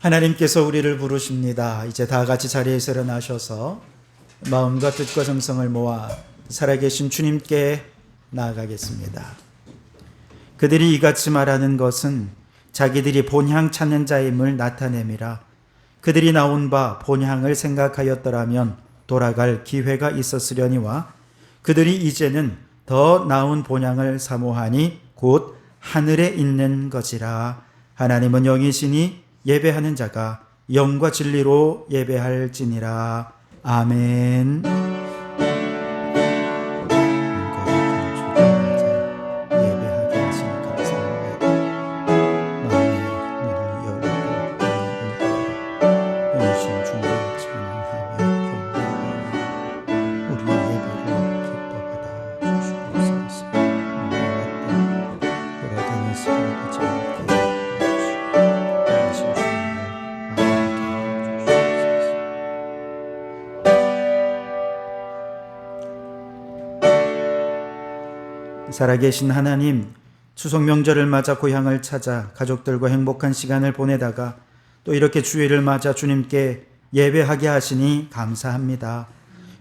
하나님께서 우리를 부르십니다. 이제 다 같이 자리에서 일어나셔서 마음과 뜻과 정성을 모아 살아계신 주님께 나아가겠습니다. 그들이 이같이 말하는 것은 자기들이 본향 찾는 자임을 나타냄이라. 그들이 나온 바 본향을 생각하였더라면 돌아갈 기회가 있었으려니와 그들이 이제는 더 나은 본향을 사모하니 곧 하늘에 있는 것이라. 하나님은 영이시니 예배하는 자가 영과 진리로 예배할지니라. 아멘. 예배하게 하시니 감사합니다. 마음의 눈을 열고 영신 주님을 찬양하며 경배하며 우리 예배를 기뻐받아 주시옵소서. 돌아가는 시간을 잊지 않게 살아계신 하나님, 추석 명절을 맞아 고향을 찾아 가족들과 행복한 시간을 보내다가 또 이렇게 주일을 맞아 주님께 예배하게 하시니 감사합니다.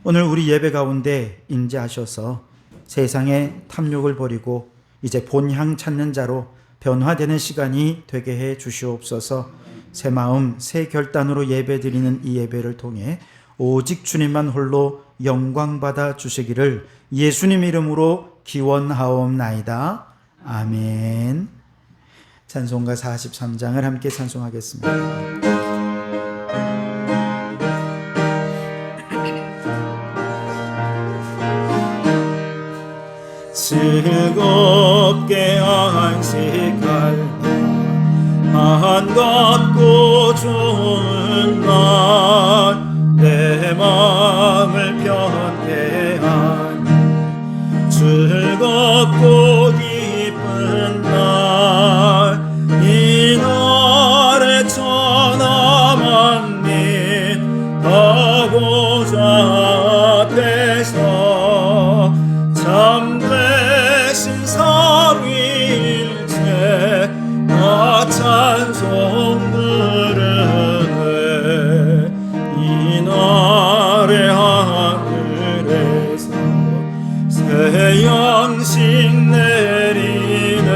오늘 우리 예배 가운데 임재하셔서 세상의 탐욕을 버리고 이제 본향 찾는 자로 변화되는 시간이 되게 해 주시옵소서. 새 마음, 새 결단으로 예배드리는 이 예배를 통해 오직 주님만 홀로 영광받아 주시기를 예수님 이름으로 기원하옵나이다. 아멘. 찬송가 43장을 함께 찬송하겠습니다. 즐겁게 안식할 반갑고 좋은 날 내 마음을 편케 하니 즐겁고 기쁜 날 이 날에 천하 만민 다 보좌 앞에서 참되신 삼위일체 나 찬송 부르네. 이 날에 하늘에서 새 양식 내리네.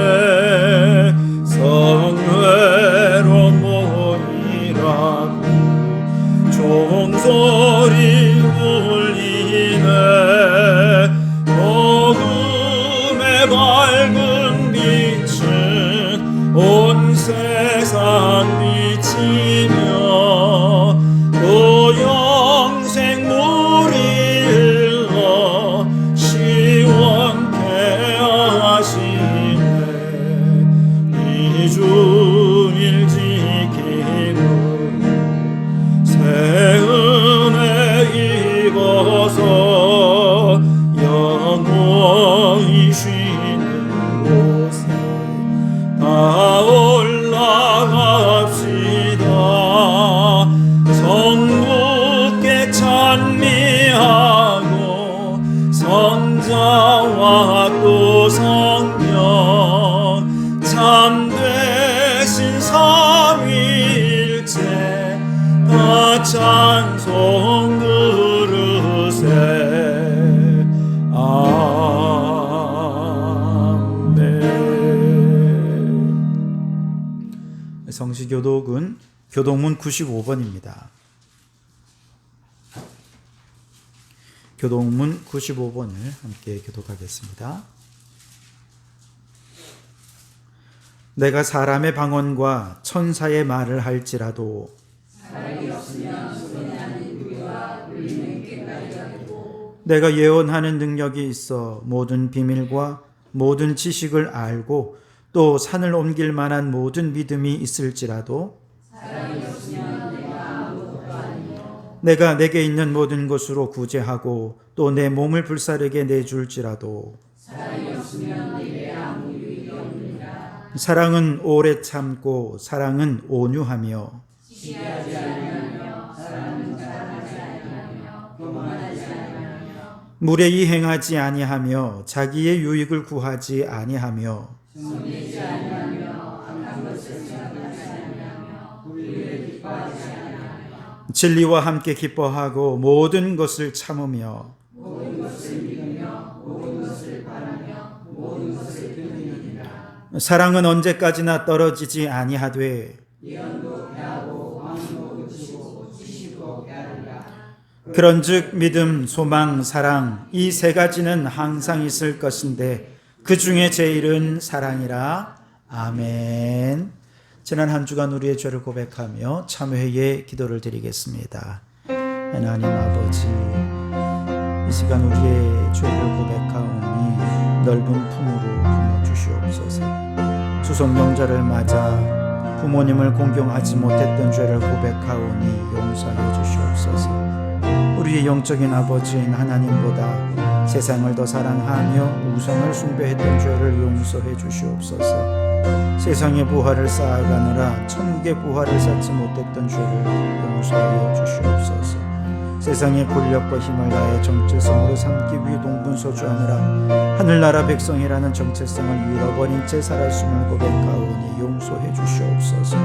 성회로 모이라고 종소리 울리네. 복음의 밝은 빛은 온 세상 비치며 또 영생 물이 흘러 시원케 하시네. 이 주일 지키는 새 은혜 입어서 영원히 쉬는 곳에 다 올라갑시다. 성부께 찬미하고 성자와 또 성령 참되신 삼위일체 다 찬송 부르세. 아멘. 성시교독은 교독문 95번입니다. 교독문 95번을 함께 교독하겠습니다. 내가 사람의 방언과 천사의 말을 할지라도 사람이 없으면 소리나는 유리와 울리는 꽹과리가 되고 내가 예언하는 능력이 있어 모든 비밀과 모든 지식을 알고 또 산을 옮길 만한 모든 믿음이 있을지라도 사람이 없으면 내가 아무것도 아니요 내가 내게 있는 모든 것으로 구제하고 또 내 몸을 불사르게 내줄지라도 사랑이 없으면 내게 아무 유익이 없느니라. 사랑은 오래 참고 사랑은 온유하며 시기하지 아니하며 사랑은 자랑하지 아니하며 교만하지 아니하며 무례히 행하지 아니하며 자기의 유익을 구하지 아니하며 성내지 아니하며 악한 것을 생각하지 아니하며 불의를 진리와 함께 기뻐하고 모든 것을 참으며 사랑은 언제까지나 떨어지지 아니하되 그런즉 믿음, 소망, 사랑 이 세 가지는 항상 있을 것인데 그 중에 제일은 사랑이라. 아멘. 지난 한 주간 우리의 죄를 고백하며 참회의 기도를 드리겠습니다. 하나님 아버지, 이 시간 우리의 죄를 고백하오니 넓은 품으로 품어주시옵소서. 추석 명절을 맞아 부모님을 공경하지 못했던 죄를 고백하오니 용서하여 주시옵소서. 우리의 영적인 아버지인 하나님보다 세상을 더 사랑하며 우상을 숭배했던 죄를 용서해 주시옵소서. 세상의 부활을 쌓아가느라 천국의 부활을 쌓지 못했던 죄를 용서하여 주시옵소서. 세상의 권력과 힘을 나의 정체성으로 삼기 위해 동분서주하느라 하늘나라 백성이라는 정체성을 잃어버린 채 살았음을 고백하오니 용서해 주시옵소서.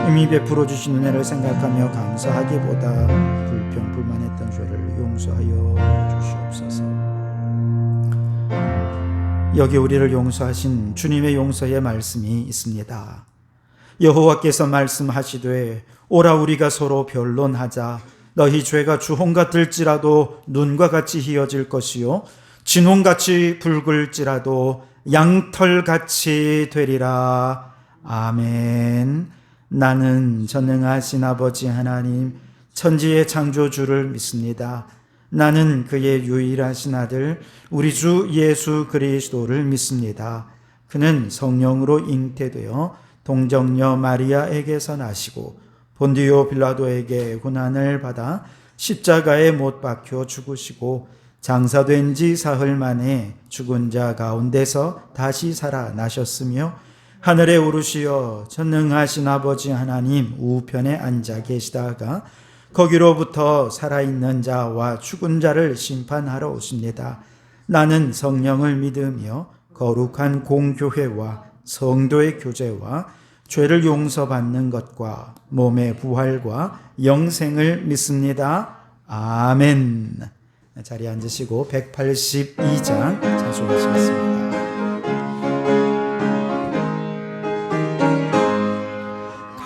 이미 베풀어 주신 은혜를 생각하며 감사하기보다 불평불만했던 죄를 용서하여 주시옵소서. 여기 우리를 용서하신 주님의 용서의 말씀이 있습니다. 여호와께서 말씀하시되 오라 우리가 서로 변론하자. 너희 죄가 주홍 같을지라도 눈과 같이 희어질 것이요 진홍같이 붉을지라도 양털같이 되리라. 아멘. 나는 전능하신 아버지 하나님 천지의 창조주를 믿습니다. 나는 그의 유일하신 아들 우리 주 예수 그리스도를 믿습니다. 그는 성령으로 잉태되어 동정녀 마리아에게서 나시고 본디오 빌라도에게 고난을 받아 십자가에 못 박혀 죽으시고 장사된 지 사흘 만에 죽은 자 가운데서 다시 살아나셨으며 하늘에 오르시어 전능하신 아버지 하나님 우편에 앉아 계시다가 거기로부터 살아있는 자와 죽은 자를 심판하러 오십니다. 나는 성령을 믿으며 거룩한 공교회와 성도의 교제와 죄를 용서받는 것과 몸의 부활과 영생을 믿습니다. 아멘. 자리에 앉으시고 182장 찬송하시겠습니다.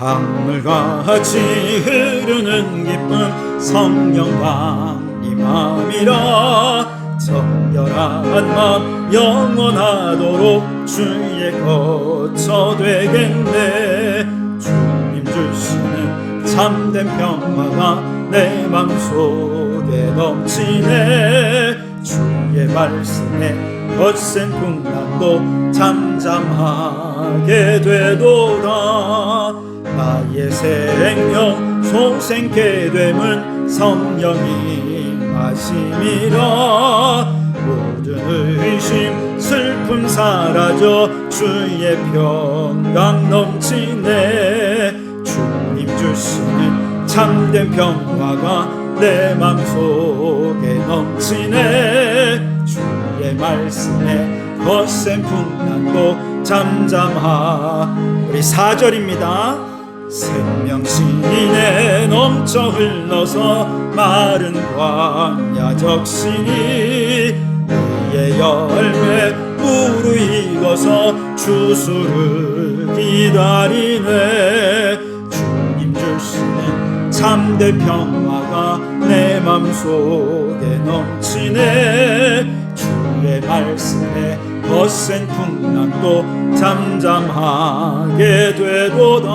강물같이 흐르는 기쁨 성령만 임함이라. 정결한 마음 영원하도록 주의 거처 되겠네. 주님 주시는 참된 평화가 내 맘속에 넘치네. 주의 말씀에 거센 풍랑도 잠잠하게 되도다. 나의 생명 소생케 됨은 성령이 마심이라. 모든 의심 슬픔 사라져 주의 평강 넘치네. 주님 주시는 참된 평화가 내 맘속에 넘치네. 주의 말씀에 거센 풍랑도 잠잠하. 우리 4절입니다. 생명신에 넘쳐 흘러서 마른 광야 적시니 그의 열매 무르익어서 추수를 기다리네. 주님 주시는 참된 평화가 내 맘속에 넘치네. 주의 말씀에 거센 풍랑도 잠잠하게 되도다.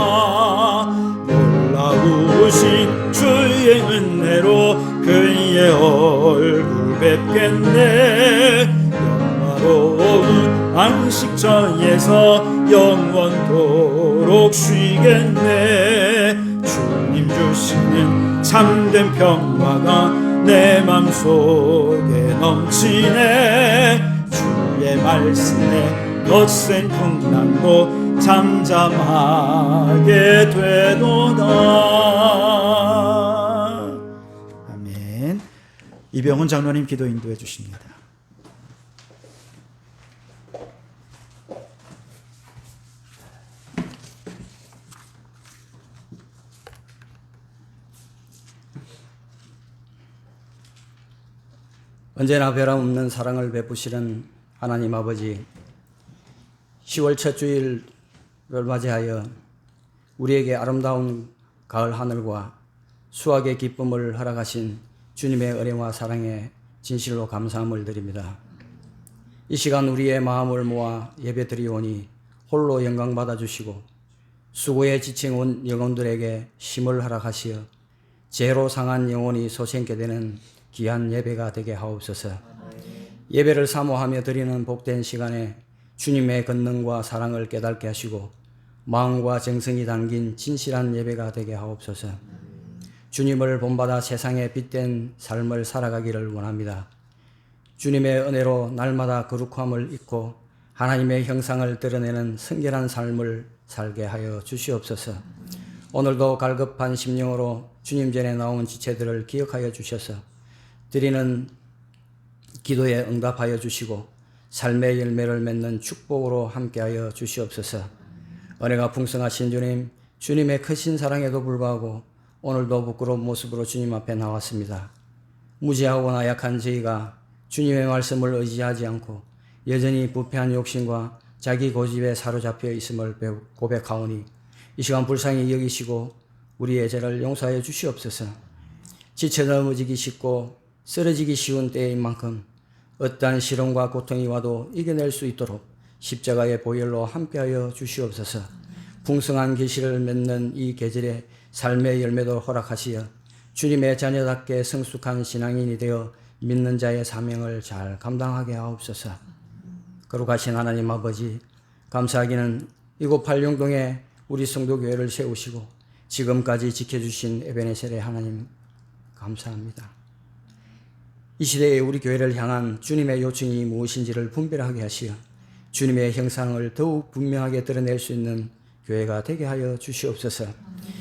놀라우신 주의 은혜로 그의 얼굴 뵙겠네. 영화로운 안식처에서 영원토록 쉬겠네. 주님 주시는 참된 평화가 내 맘속에 넘치네. 주의 말씀에 거센 풍랑도 잠잠하게 되도다. 아멘. 이병훈 장로님 기도 인도해 주십니다. 언제나 변함없는 사랑을 베푸시는 하나님 아버지, 10월 첫 주일을 맞이하여 우리에게 아름다운 가을 하늘과 수확의 기쁨을 허락하신 주님의 은혜와 사랑에 진실로 감사함을 드립니다. 이 시간 우리의 마음을 모아 예배드리오니 홀로 영광 받아주시고 수고에 지친 온 영혼들에게 힘을 허락하시어 죄로 상한 영혼이 소생케 되는 귀한 예배가 되게 하옵소서. 예배를 사모하며 드리는 복된 시간에 주님의 권능과 사랑을 깨닫게 하시고 마음과 정성이 담긴 진실한 예배가 되게 하옵소서. 주님을 본받아 세상에 빛된 삶을 살아가기를 원합니다. 주님의 은혜로 날마다 거룩함을 잊고 하나님의 형상을 드러내는 성결한 삶을 살게 하여 주시옵소서. 오늘도 갈급한 심령으로 주님 전에 나온 지체들을 기억하여 주셔서 드리는 기도에 응답하여 주시고 삶의 열매를 맺는 축복으로 함께하여 주시옵소서. 은혜가 풍성하신 주님, 주님의 크신 사랑에도 불구하고 오늘도 부끄러운 모습으로 주님 앞에 나왔습니다. 무지하고나 약한 저희가 주님의 말씀을 의지하지 않고 여전히 부패한 욕심과 자기 고집에 사로잡혀 있음을 고백하오니 이 시간 불쌍히 여기시고 우리의 죄를 용서하여 주시옵소서. 지쳐 넘어지기 쉽고 쓰러지기 쉬운 때인 만큼 어떠한 시련과 고통이 와도 이겨낼 수 있도록 십자가의 보혈로 함께하여 주시옵소서. 풍성한 계시를 맺는 이 계절에 삶의 열매도 허락하시어 주님의 자녀답게 성숙한 신앙인이 되어 믿는 자의 사명을 잘 감당하게 하옵소서. 거룩하신 하나님 아버지, 감사하기는 이곳 팔룡동에 우리 성도교회를 세우시고 지금까지 지켜주신 에베네셀의 하나님 감사합니다. 이 시대에 우리 교회를 향한 주님의 요청이 무엇인지를 분별하게 하시어 주님의 형상을 더욱 분명하게 드러낼 수 있는 교회가 되게 하여 주시옵소서.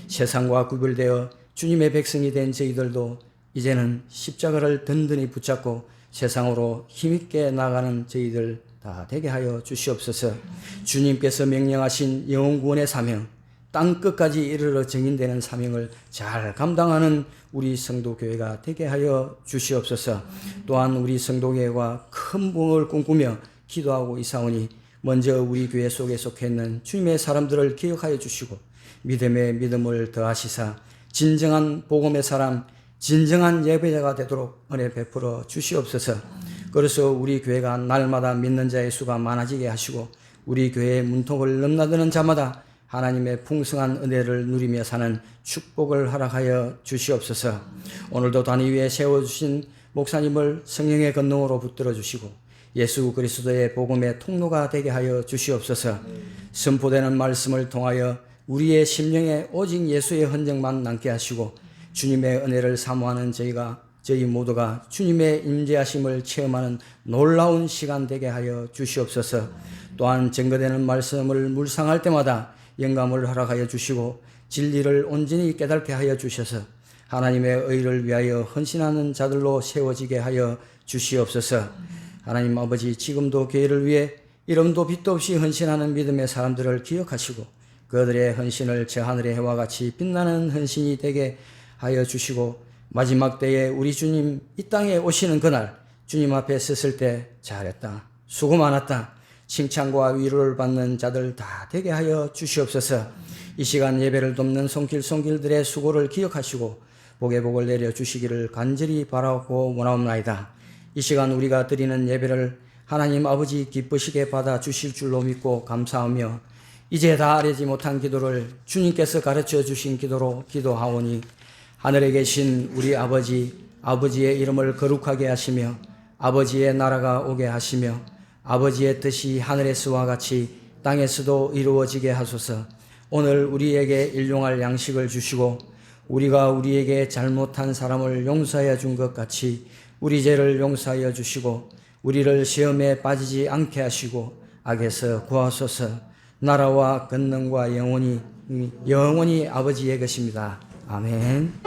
세상과 구별되어 주님의 백성이 된 저희들도 이제는 십자가를 든든히 붙잡고 세상으로 힘있게 나가는 저희들 다 되게 하여 주시옵소서. 주님께서 명령하신 영혼구원의 사명, 땅 끝까지 이르러 정인되는 사명을 잘 감당하는 우리 성도교회가 되게 하여 주시옵소서. 또한 우리 성도교회가 큰 부흥을 꿈꾸며 기도하고 있사오니 먼저 우리 교회 속에 속해 있는 주님의 사람들을 기억하여 주시고 믿음의 믿음을 더하시사 진정한 복음의 사람, 진정한 예배자가 되도록 은혜 베풀어 주시옵소서. 그래서 우리 교회가 날마다 믿는 자의 수가 많아지게 하시고 우리 교회의 문턱을 넘나드는 자마다 하나님의 풍성한 은혜를 누리며 사는 축복을 허락하여 주시옵소서. 오늘도 단위 위에 세워주신 목사님을 성령의 권능으로 붙들어 주시고 예수 그리스도의 복음의 통로가 되게 하여 주시옵소서. 선포되는 말씀을 통하여 우리의 심령에 오직 예수의 흔적만 남게 하시고 주님의 은혜를 사모하는 저희 모두가 주님의 임재하심을 체험하는 놀라운 시간 되게 하여 주시옵소서. 또한 증거되는 말씀을 묵상할 때마다 영감을 허락하여 주시고 진리를 온전히 깨닫게 하여 주셔서 하나님의 의를 위하여 헌신하는 자들로 세워지게 하여 주시옵소서. 하나님 아버지, 지금도 교회를 위해 이름도 빛도 없이 헌신하는 믿음의 사람들을 기억하시고 그들의 헌신을 저 하늘의 해와 같이 빛나는 헌신이 되게 하여 주시고 마지막 때에 우리 주님 이 땅에 오시는 그날 주님 앞에 섰을 때 잘했다, 수고 많았다, 칭찬과 위로를 받는 자들 다 되게 하여 주시옵소서. 이 시간 예배를 돕는 손길들의 수고를 기억하시고 복의 복을 내려 주시기를 간절히 바라고 원하옵나이다. 이 시간 우리가 드리는 예배를 하나님 아버지 기쁘시게 받아 주실 줄로 믿고 감사하며 이제 다 아뢰지 못한 기도를 주님께서 가르쳐 주신 기도로 기도하오니 하늘에 계신 우리 아버지의 이름을 거룩하게 하시며 아버지의 나라가 오게 하시며 아버지의 뜻이 하늘에서와 같이 땅에서도 이루어지게 하소서. 오늘 우리에게 일용할 양식을 주시고 우리가 우리에게 잘못한 사람을 용서하여 준 것 같이 우리 죄를 용서하여 주시고 우리를 시험에 빠지지 않게 하시고 악에서 구하소서. 나라와 권능과 영원히 아버지의 것입니다. 아멘.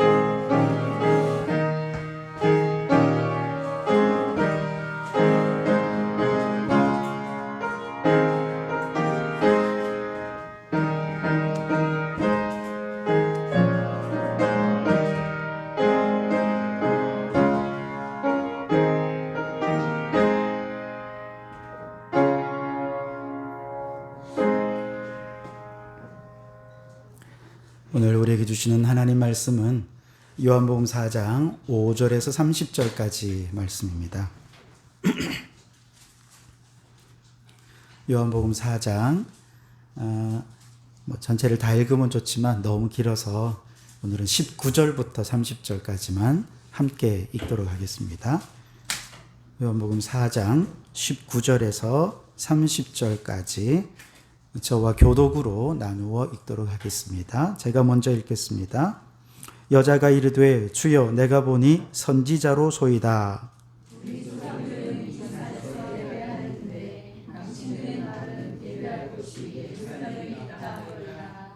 주시는 하나님 말씀은 요한복음 4장 5절에서 30절까지 말씀입니다. 요한복음 4장 전체를 다 읽으면 좋지만 너무 길어서 오늘은 19절부터 30절까지만 함께 읽도록 하겠습니다. 요한복음 4장 19절에서 30절까지 저와 교독으로 나누어 읽도록 하겠습니다. 제가 먼저 읽겠습니다. 여자가 이르되 주여 내가 보니 선지자로 소이다.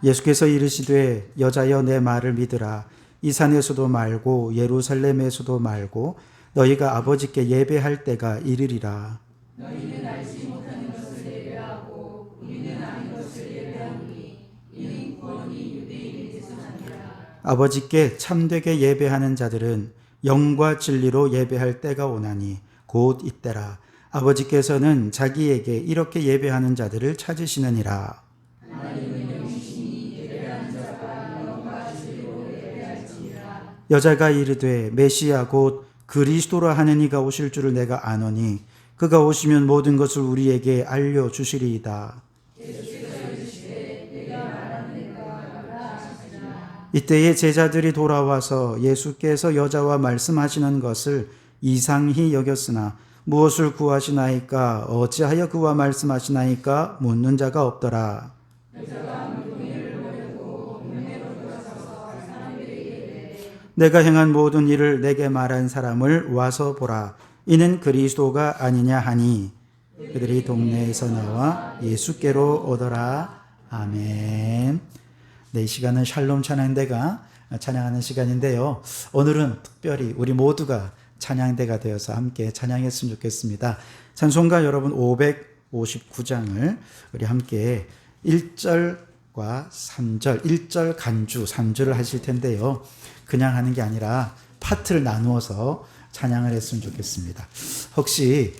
예수께서 이르시되 여자여 내 말을 믿으라. 이 산에서도 말고 예루살렘에서도 말고 너희가 아버지께 예배할 때가 이르리라. 너희는 알지 못하는 것을 예배하고 우리는 아는 것을 예배하노니 이는 구원이 유대인에게서 나니라. 아버지께 참되게 예배하는 자들은 영과 진리로 예배할 때가 오나니 곧 이때라. 아버지께서는 자기에게 이렇게 예배하는 자들을 찾으시느니라. 여자가 이르되 메시아 곧 그리스도라 하는 이가 오실 줄을 내가 아노니 그가 오시면 모든 것을 우리에게 알려주시리이다. 이때에 제자들이 돌아와서 예수께서 여자와 말씀하시는 것을 이상히 여겼으나 무엇을 구하시나이까 어찌하여 그와 말씀하시나이까 묻는 자가 없더라. 내가 행한 모든 일을 내게 말한 사람을 와서 보라. 이는 그리스도가 아니냐 하니 그들이 동네에서 나와 예수께로 오더라. 아멘. 네, 이 시간은 샬롬 찬양대가 찬양하는 시간인데요. 오늘은 특별히 우리 모두가 찬양대가 되어서 함께 찬양했으면 좋겠습니다. 찬송가 여러분 559장을 우리 함께 1절과 3절, 1절 간주, 3절을 하실 텐데요. 그냥 하는 게 아니라 파트를 나누어서 찬양을 했으면 좋겠습니다. 혹시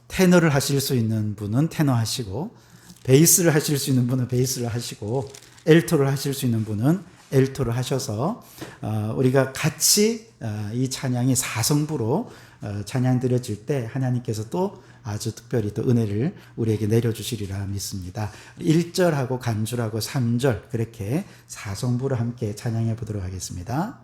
테너를 하실 수 있는 분은 테너 하시고 베이스를 하실 수 있는 분은 베이스를 하시고 엘토를 하실 수 있는 분은 엘토를 하셔서 우리가 같이 이 찬양이 사성부로 찬양 드려질 때 하나님께서 또 아주 특별히 또 은혜를 우리에게 내려주시리라 믿습니다. 1절하고 간주라고 3절 그렇게 사성부로 함께 찬양해 보도록 하겠습니다.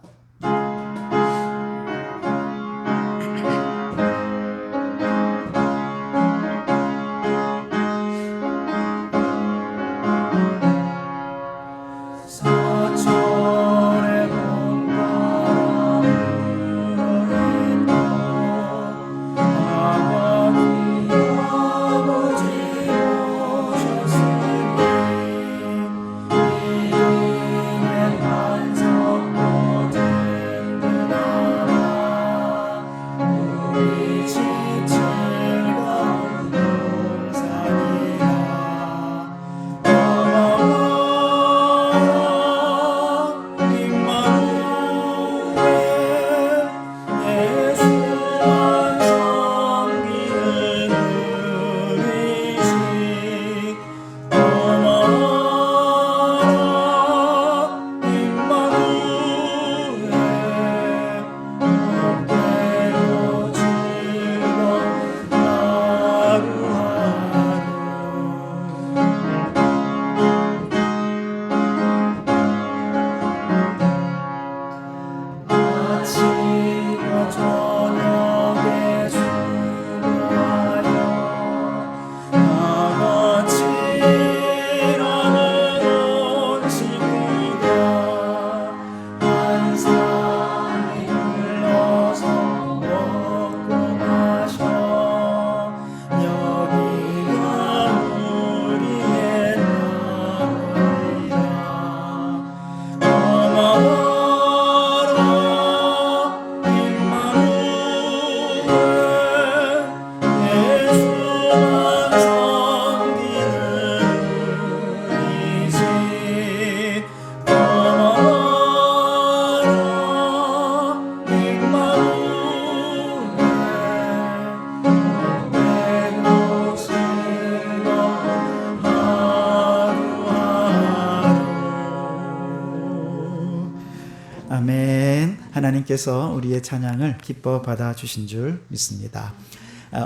아멘. 하나님께서 우리의 찬양을 기뻐 받아주신 줄 믿습니다.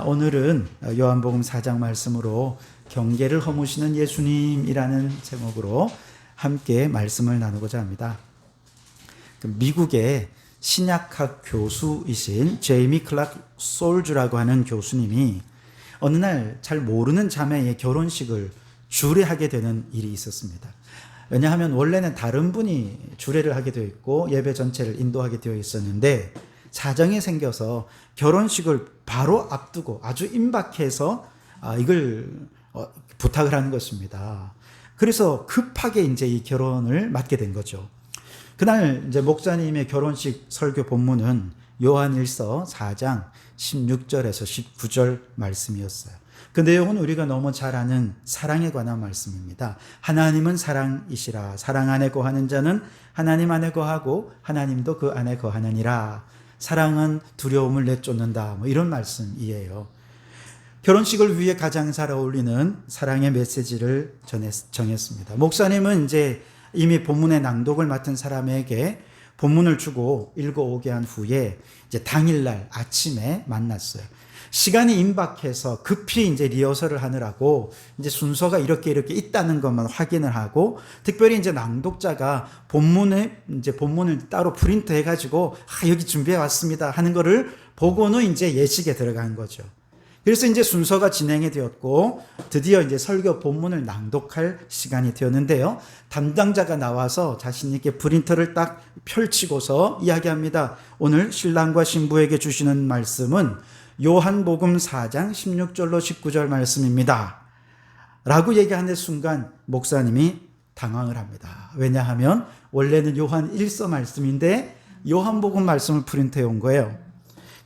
오늘은 요한복음 4장 말씀으로 경계를 허무시는 예수님이라는 제목으로 함께 말씀을 나누고자 합니다. 미국의 신약학 교수이신 제이미 클락 솔주라고 하는 교수님이 어느 날 잘 모르는 자매의 결혼식을 주례하게 되는 일이 있었습니다. 왜냐하면 원래는 다른 분이 주례를 하게 되어 있고 예배 전체를 인도하게 되어 있었는데 사정이 생겨서 결혼식을 바로 앞두고 아주 임박해서 이걸 부탁을 하는 것입니다. 그래서 급하게 이제 이 결혼을 맡게 된 거죠. 그날 이제 목사님의 결혼식 설교 본문은 요한일서 4장 16절에서 19절 말씀이었어요. 그 내용은 우리가 너무 잘 아는 사랑에 관한 말씀입니다. 하나님은 사랑이시라. 사랑 안에 거하는 자는 하나님 안에 거하고 하나님도 그 안에 거하느니라. 사랑은 두려움을 내쫓는다. 이런 말씀이에요. 결혼식을 위해 가장 잘 어울리는 사랑의 메시지를 정했습니다. 목사님은 이제 이미 본문의 낭독을 맡은 사람에게 본문을 주고 읽어오게 한 후에 이제 당일날 아침에 만났어요. 시간이 임박해서 급히 이제 리허설을 하느라고 이제 순서가 이렇게 있다는 것만 확인을 하고, 특별히 이제 낭독자가 본문을 따로 프린트 해가지고 여기 준비해 왔습니다 하는 거를 보고는 이제 예식에 들어간 거죠. 그래서 이제 순서가 진행이 되었고 드디어 이제 설교 본문을 낭독할 시간이 되었는데요. 담당자가 나와서 자신있게 프린터를 딱 펼치고서 이야기합니다. 오늘 신랑과 신부에게 주시는 말씀은 요한복음 4장 16절로 19절 말씀입니다. 라고 얘기하는 순간 목사님이 당황을 합니다. 왜냐하면 원래는 요한 1서 말씀인데 요한복음 말씀을 프린트해 온 거예요.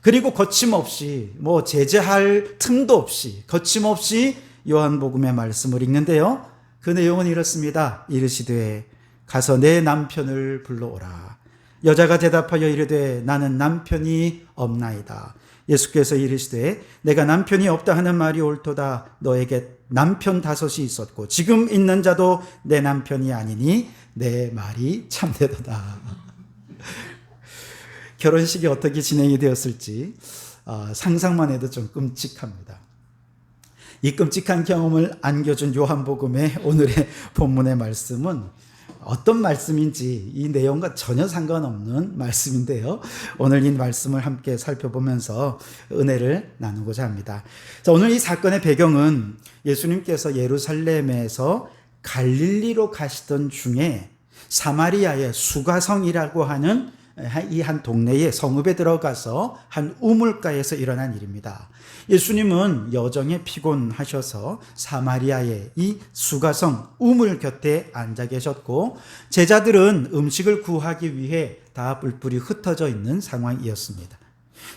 그리고 거침없이 제재할 틈도 없이 거침없이 요한복음의 말씀을 읽는데요. 그 내용은 이렇습니다. 이르시되 가서 내 남편을 불러오라. 여자가 대답하여 이르되 나는 남편이 없나이다. 예수께서 이르시되 내가 남편이 없다 하는 말이 옳도다. 너에게 남편 5이 있었고 지금 있는 자도 내 남편이 아니니 내 말이 참되도다. 결혼식이 어떻게 진행이 되었을지 상상만 해도 좀 끔찍합니다. 이 끔찍한 경험을 안겨준 요한복음의 오늘의 본문의 말씀은 어떤 말씀인지 이 내용과 전혀 상관없는 말씀인데요. 오늘 이 말씀을 함께 살펴보면서 은혜를 나누고자 합니다. 자, 오늘 이 사건의 배경은 예수님께서 예루살렘에서 갈릴리로 가시던 중에 사마리아의 수가성이라고 하는 이 한 동네의 성읍에 들어가서 한 우물가에서 일어난 일입니다. 예수님은 여정에 피곤하셔서 사마리아의 이 수가성 우물 곁에 앉아 계셨고 제자들은 음식을 구하기 위해 다 뿔뿔이 흩어져 있는 상황이었습니다.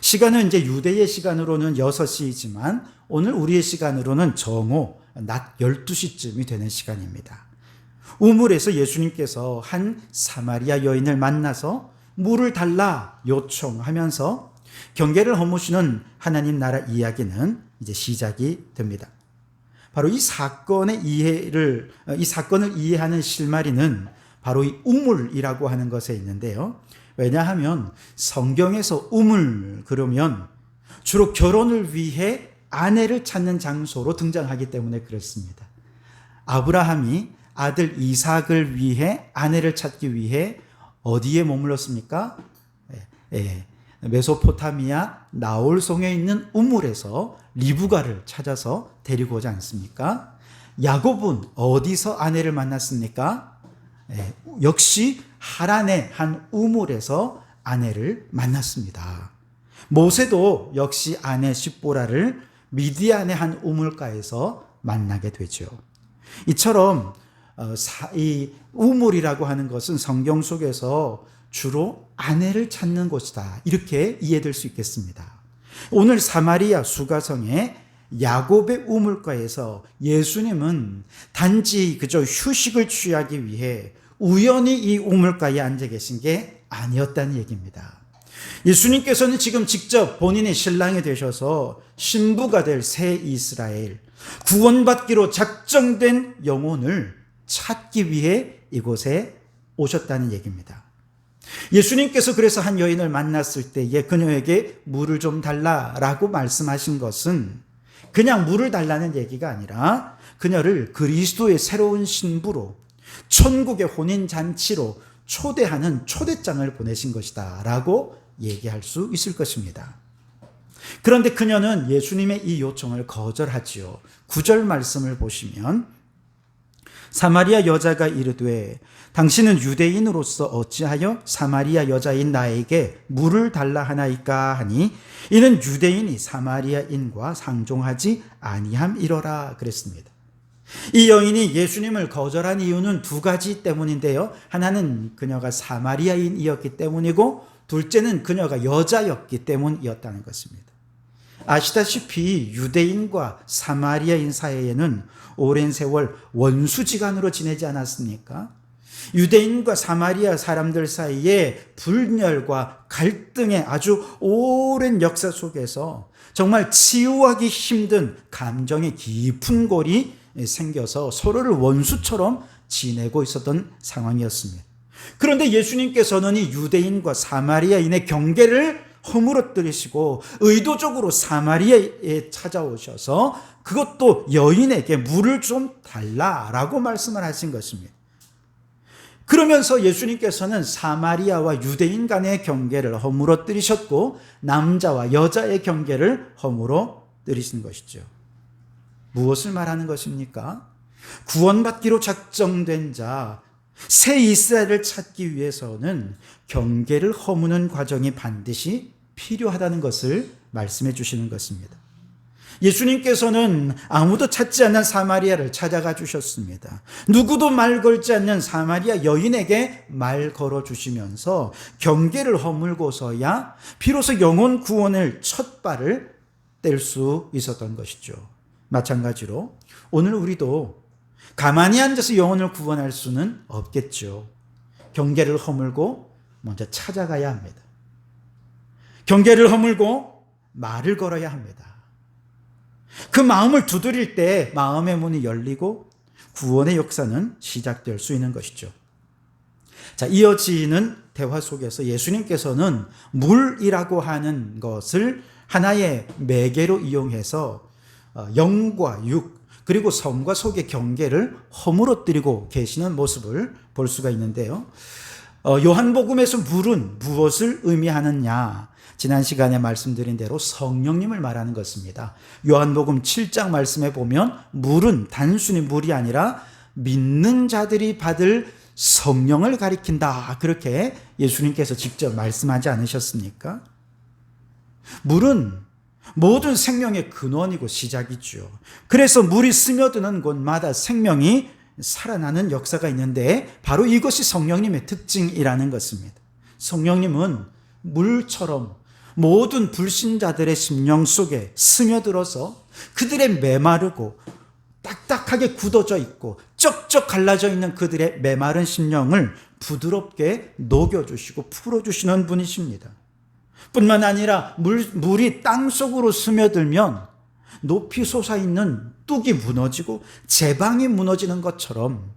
시간은 이제 유대의 시간으로는 6시이지만 오늘 우리의 시간으로는 정오 낮 12시쯤이 되는 시간입니다. 우물에서 예수님께서 한 사마리아 여인을 만나서 물을 달라 요청하면서 경계를 허무시는 하나님 나라 이야기는 이제 시작이 됩니다. 바로 이 사건을 이해하는 실마리는 바로 이 우물이라고 하는 것에 있는데요. 왜냐하면 성경에서 우물 그러면 주로 결혼을 위해 아내를 찾는 장소로 등장하기 때문에 그렇습니다. 아브라함이 아들 이삭을 위해 아내를 찾기 위해 어디에 머물렀습니까? 메소포타미아 나홀성에 있는 우물에서 리브가를 찾아서 데리고 오지 않습니까? 야곱은 어디서 아내를 만났습니까? 역시 하란의 한 우물에서 아내를 만났습니다. 모세도 역시 아내 십보라를 미디안의 한 우물가에서 만나게 되죠. 이처럼 이 우물이라고 하는 것은 성경 속에서 주로 아내를 찾는 곳이다. 이렇게 이해될 수 있겠습니다. 오늘 사마리아 수가성의 야곱의 우물가에서 예수님은 단지 그저 휴식을 취하기 위해 우연히 이 우물가에 앉아 계신 게 아니었다는 얘기입니다. 예수님께서는 지금 직접 본인의 신랑이 되셔서 신부가 될 새 이스라엘, 구원받기로 작정된 영혼을 찾기 위해 이곳에 오셨다는 얘기입니다. 예수님께서 그래서 한 여인을 만났을 때에 그녀에게 물을 좀 달라라고 말씀하신 것은 그냥 물을 달라는 얘기가 아니라 그녀를 그리스도의 새로운 신부로 천국의 혼인잔치로 초대하는 초대장을 보내신 것이다 라고 얘기할 수 있을 것입니다. 그런데 그녀는 예수님의 이 요청을 거절하지요. 9절 말씀을 보시면 사마리아 여자가 이르되 당신은 유대인으로서 어찌하여 사마리아 여자인 나에게 물을 달라 하나이까 하니 이는 유대인이 사마리아인과 상종하지 아니함이로라 그랬습니다. 이 여인이 예수님을 거절한 이유는 두 가지 때문인데요. 하나는 그녀가 사마리아인이었기 때문이고 둘째는 그녀가 여자였기 때문이었다는 것입니다. 아시다시피 유대인과 사마리아인 사이에는 오랜 세월 원수지간으로 지내지 않았습니까? 유대인과 사마리아 사람들 사이에 분열과 갈등의 아주 오랜 역사 속에서 정말 치유하기 힘든 감정의 깊은 골이 생겨서 서로를 원수처럼 지내고 있었던 상황이었습니다. 그런데 예수님께서는 이 유대인과 사마리아인의 경계를 허물어뜨리시고 의도적으로 사마리아에 찾아오셔서 그것도 여인에게 물을 좀 달라라고 말씀을 하신 것입니다. 그러면서 예수님께서는 사마리아와 유대인 간의 경계를 허물어뜨리셨고 남자와 여자의 경계를 허물어뜨리신 것이죠. 무엇을 말하는 것입니까? 구원받기로 작정된 자, 새 이스라엘을 찾기 위해서는 경계를 허무는 과정이 반드시 필요하다는 것을 말씀해 주시는 것입니다. 예수님께서는 아무도 찾지 않는 사마리아를 찾아가 주셨습니다. 누구도 말 걸지 않는 사마리아 여인에게 말 걸어 주시면서 경계를 허물고서야 비로소 영혼 구원을 첫 발을 뗄 수 있었던 것이죠. 마찬가지로 오늘 우리도 가만히 앉아서 영혼을 구원할 수는 없겠죠. 경계를 허물고 먼저 찾아가야 합니다. 경계를 허물고 말을 걸어야 합니다. 그 마음을 두드릴 때 마음의 문이 열리고 구원의 역사는 시작될 수 있는 것이죠. 자, 이어지는 대화 속에서 예수님께서는 물이라고 하는 것을 하나의 매개로 이용해서 영과 육 그리고 성과 속의 경계를 허물어뜨리고 계시는 모습을 볼 수가 있는데요. 요한복음에서 물은 무엇을 의미하느냐? 지난 시간에 말씀드린 대로 성령님을 말하는 것입니다. 요한복음 7장 말씀에 보면 물은 단순히 물이 아니라 믿는 자들이 받을 성령을 가리킨다. 그렇게 예수님께서 직접 말씀하지 않으셨습니까? 물은 모든 생명의 근원이고 시작이죠. 그래서 물이 스며드는 곳마다 생명이 살아나는 역사가 있는데 바로 이것이 성령님의 특징이라는 것입니다. 성령님은 물처럼 모든 불신자들의 심령 속에 스며들어서 그들의 메마르고 딱딱하게 굳어져 있고 쩍쩍 갈라져 있는 그들의 메마른 심령을 부드럽게 녹여주시고 풀어주시는 분이십니다. 뿐만 아니라 물이 땅속으로 스며들면 높이 솟아있는 뚝이 무너지고 제방이 무너지는 것처럼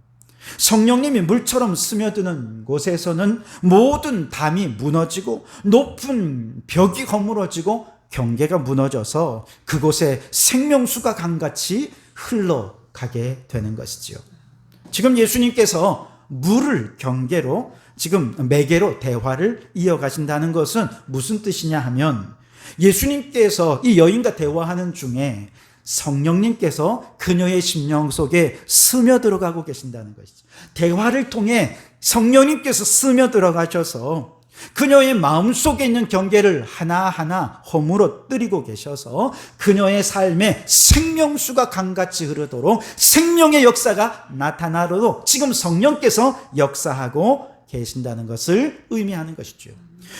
성령님이 물처럼 스며드는 곳에서는 모든 담이 무너지고 높은 벽이 허물어지고 경계가 무너져서 그곳에 생명수가 강같이 흘러가게 되는 것이지요. 지금 예수님께서 물을 경계로 지금 매개로 대화를 이어가신다는 것은 무슨 뜻이냐 하면 예수님께서 이 여인과 대화하는 중에 성령님께서 그녀의 심령 속에 스며들어가고 계신다는 것이죠. 대화를 통해 성령님께서 스며들어가셔서 그녀의 마음속에 있는 경계를 하나하나 허물어뜨리고 계셔서 그녀의 삶에 생명수가 강같이 흐르도록 생명의 역사가 나타나도록 지금 성령께서 역사하고 계신다는 것을 의미하는 것이죠.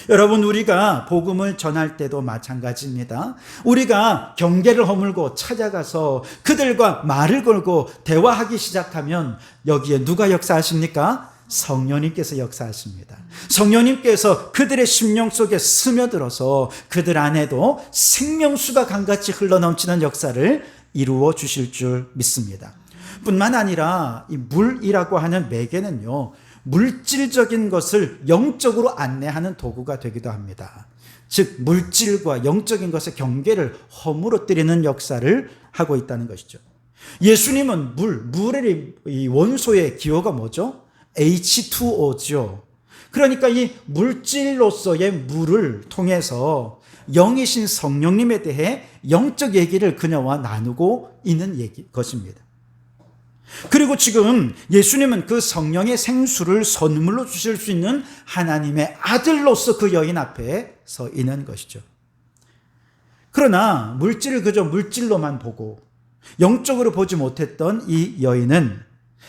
여러분, 우리가 복음을 전할 때도 마찬가지입니다. 우리가 경계를 허물고 찾아가서 그들과 말을 걸고 대화하기 시작하면 여기에 누가 역사하십니까? 성령님께서 역사하십니다. 성령님께서 그들의 심령 속에 스며들어서 그들 안에도 생명수가 강같이 흘러넘치는 역사를 이루어 주실 줄 믿습니다. 뿐만 아니라 이 물이라고 하는 매개는요, 물질적인 것을 영적으로 안내하는 도구가 되기도 합니다. 즉 물질과 영적인 것의 경계를 허물어뜨리는 역사를 하고 있다는 것이죠. 예수님은 물의 이 원소의 기호가 뭐죠? H2O죠. 그러니까 이 물질로서의 물을 통해서 영이신 성령님에 대해 영적 얘기를 그녀와 나누고 있는 것입니다. 그리고 지금 예수님은 그 성령의 생수를 선물로 주실 수 있는 하나님의 아들로서 그 여인 앞에 서 있는 것이죠. 그러나 물질을 그저 물질로만 보고 영적으로 보지 못했던 이 여인은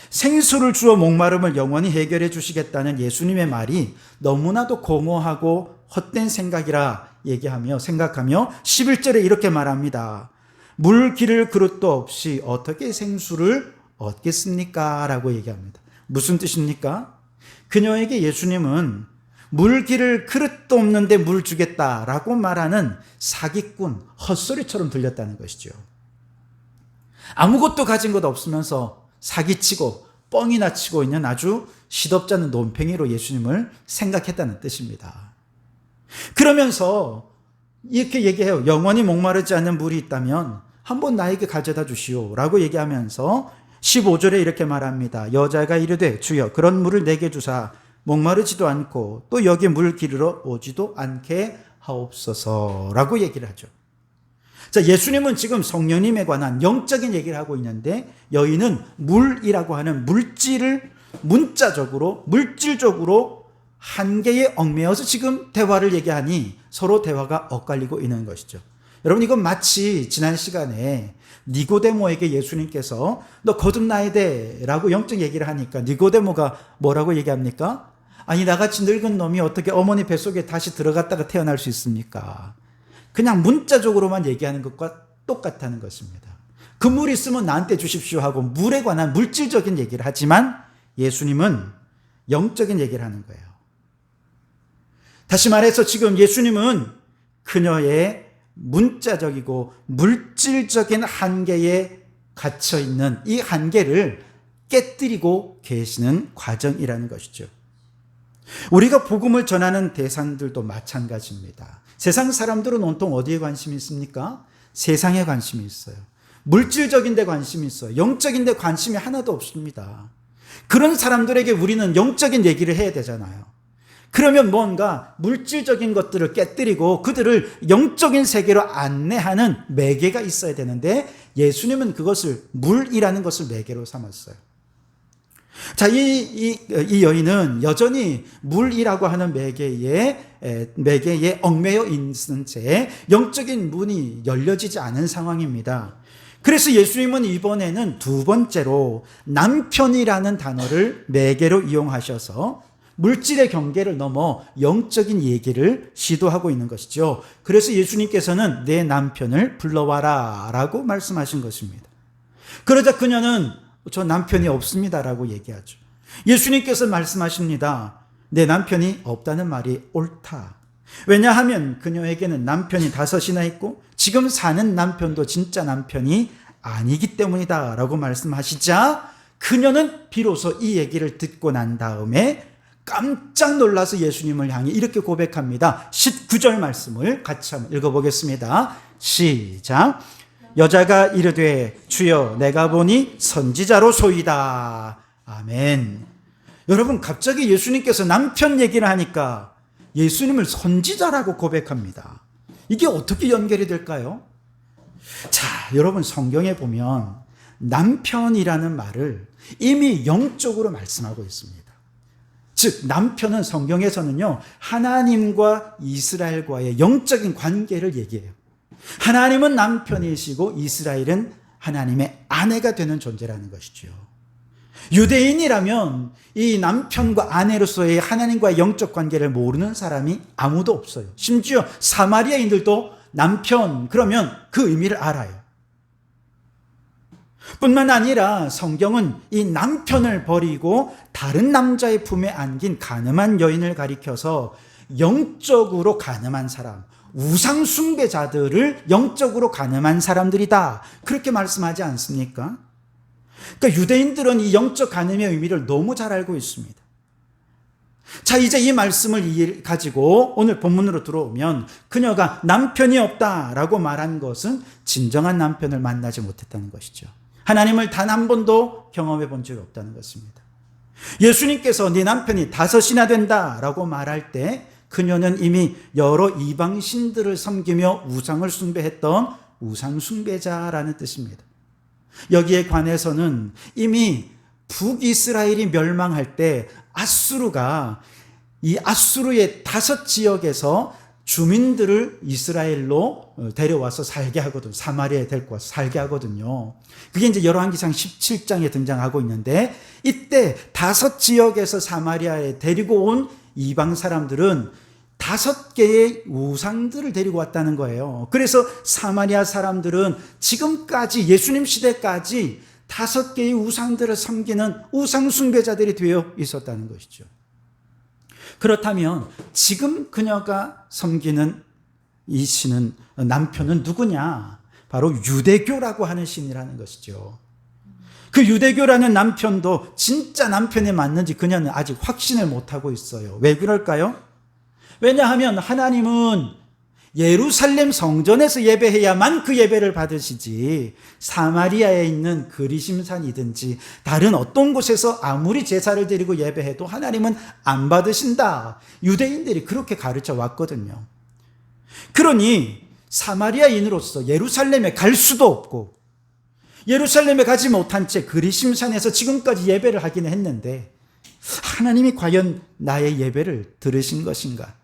생수를 주어 목마름을 영원히 해결해 주시겠다는 예수님의 말이 너무나도 공허하고 헛된 생각이라 생각하며 11절에 이렇게 말합니다. 물 기를 그릇도 없이 어떻게 생수를 얻겠습니까? 라고 얘기합니다. 무슨 뜻입니까? 그녀에게 예수님은 물 기를 그릇도 없는데 물 주겠다라고 말하는 사기꾼, 헛소리처럼 들렸다는 것이죠. 아무것도 가진 것 없으면서 사기치고 뻥이나 치고 있는 아주 시덥지 않은 논팽이로 예수님을 생각했다는 뜻입니다. 그러면서 이렇게 얘기해요. 영원히 목마르지 않는 물이 있다면 한번 나에게 가져다 주시오 라고 얘기하면서 15절에 이렇게 말합니다. 여자가 이르되 주여 그런 물을 내게 주사 목마르지도 않고 또 여기 물 기르러 오지도 않게 하옵소서 라고 얘기를 하죠. 자, 예수님은 지금 성령님에 관한 영적인 얘기를 하고 있는데 여인은 물이라고 하는 물질을 문자적으로 물질적으로 한계에 얽매여서 지금 대화를 얘기하니 서로 대화가 엇갈리고 있는 것이죠. 여러분 이건 마치 지난 시간에 니고데모에게 예수님께서 너 거듭나야 돼 라고 영적 얘기를 하니까 니고데모가 뭐라고 얘기합니까? 아니 나같이 늙은 놈이 어떻게 어머니 뱃속에 다시 들어갔다가 태어날 수 있습니까? 그냥 문자적으로만 얘기하는 것과 똑같다는 것입니다. 그 물 있으면 나한테 주십시오 하고 물에 관한 물질적인 얘기를 하지만 예수님은 영적인 얘기를 하는 거예요. 다시 말해서 지금 예수님은 그녀의 문자적이고 물질적인 한계에 갇혀있는 이 한계를 깨뜨리고 계시는 과정이라는 것이죠. 우리가 복음을 전하는 대상들도 마찬가지입니다. 세상 사람들은 온통 어디에 관심이 있습니까? 세상에 관심이 있어요. 물질적인 데 관심이 있어요. 영적인 데 관심이 하나도 없습니다. 그런 사람들에게 우리는 영적인 얘기를 해야 되잖아요. 그러면 뭔가 물질적인 것들을 깨뜨리고 그들을 영적인 세계로 안내하는 매개가 있어야 되는데 예수님은 그것을 물이라는 것을 매개로 삼았어요. 자, 이 여인은 여전히 물이라고 하는 매개에 얽매여 있는 채 영적인 문이 열려지지 않은 상황입니다. 그래서 예수님은 이번에는 두 번째로 남편이라는 단어를 매개로 이용하셔서 물질의 경계를 넘어 영적인 얘기를 시도하고 있는 것이죠. 그래서 예수님께서는 내 남편을 불러와라 라고 말씀하신 것입니다. 그러자 그녀는 저 남편이 없습니다라고 얘기하죠. 예수님께서 말씀하십니다. 내 남편이 없다는 말이 옳다. 왜냐하면 그녀에게는 남편이 5이나 있고 지금 사는 남편도 진짜 남편이 아니기 때문이다 라고 말씀하시자 그녀는 비로소 이 얘기를 듣고 난 다음에 깜짝 놀라서 예수님을 향해 이렇게 고백합니다. 19절 말씀을 같이 한번 읽어보겠습니다. 시작. 여자가 이르되 주여 내가 보니 선지자로소이다. 아멘. 여러분 갑자기 예수님께서 남편 얘기를 하니까 예수님을 선지자라고 고백합니다. 이게 어떻게 연결이 될까요? 자, 여러분 성경에 보면 남편이라는 말을 이미 영적으로 말씀하고 있습니다. 즉 남편은 성경에서는요 하나님과 이스라엘과의 영적인 관계를 얘기해요. 하나님은 남편이시고 이스라엘은 하나님의 아내가 되는 존재라는 것이죠. 유대인이라면 이 남편과 아내로서의 하나님과의 영적 관계를 모르는 사람이 아무도 없어요. 심지어 사마리아인들도 남편 그러면 그 의미를 알아요. 뿐만 아니라 성경은 이 남편을 버리고 다른 남자의 품에 안긴 가늠한 여인을 가리켜서 영적으로 가늠한 사람, 우상 숭배자들을 영적으로 가늠한 사람들이다. 그렇게 말씀하지 않습니까? 그러니까 유대인들은 이 영적 가늠의 의미를 너무 잘 알고 있습니다. 자, 이제 이 말씀을 가지고 오늘 본문으로 들어오면 그녀가 남편이 없다라고 말한 것은 진정한 남편을 만나지 못했다는 것이죠. 하나님을 단 한 번도 경험해 본 적이 없다는 것입니다. 예수님께서 네 남편이 5이나 된다라고 말할 때 그녀는 이미 여러 이방 신들을 섬기며 우상을 숭배했던 우상 숭배자라는 뜻입니다. 여기에 관해서는 이미 북이스라엘이 멸망할 때 아수르가 이 아수르의 5 지역에서 주민들을 이스라엘로 데려와서 살게 하거든요. 사마리아에 데리고 와서 살게 하거든요. 그게 이제 열왕기상 17장에 등장하고 있는데 이때 5 지역에서 사마리아에 데리고 온 이방 사람들은 5개의 우상들을 데리고 왔다는 거예요. 그래서 사마리아 사람들은 지금까지 예수님 시대까지 5개의 우상들을 섬기는 우상 숭배자들이 되어 있었다는 것이죠. 그렇다면 지금 그녀가 섬기는 이 신은 남편은 누구냐? 바로 유대교라고 하는 신이라는 것이죠. 그 유대교라는 남편도 진짜 남편이 맞는지 그녀는 아직 확신을 못하고 있어요. 왜 그럴까요? 왜냐하면 하나님은 예루살렘 성전에서 예배해야만 그 예배를 받으시지 사마리아에 있는 그리심산이든지 다른 어떤 곳에서 아무리 제사를 드리고 예배해도 하나님은 안 받으신다. 유대인들이 그렇게 가르쳐 왔거든요. 그러니 사마리아인으로서 예루살렘에 갈 수도 없고 예루살렘에 가지 못한 채 그리심산에서 지금까지 예배를 하기는 했는데 하나님이 과연 나의 예배를 들으신 것인가?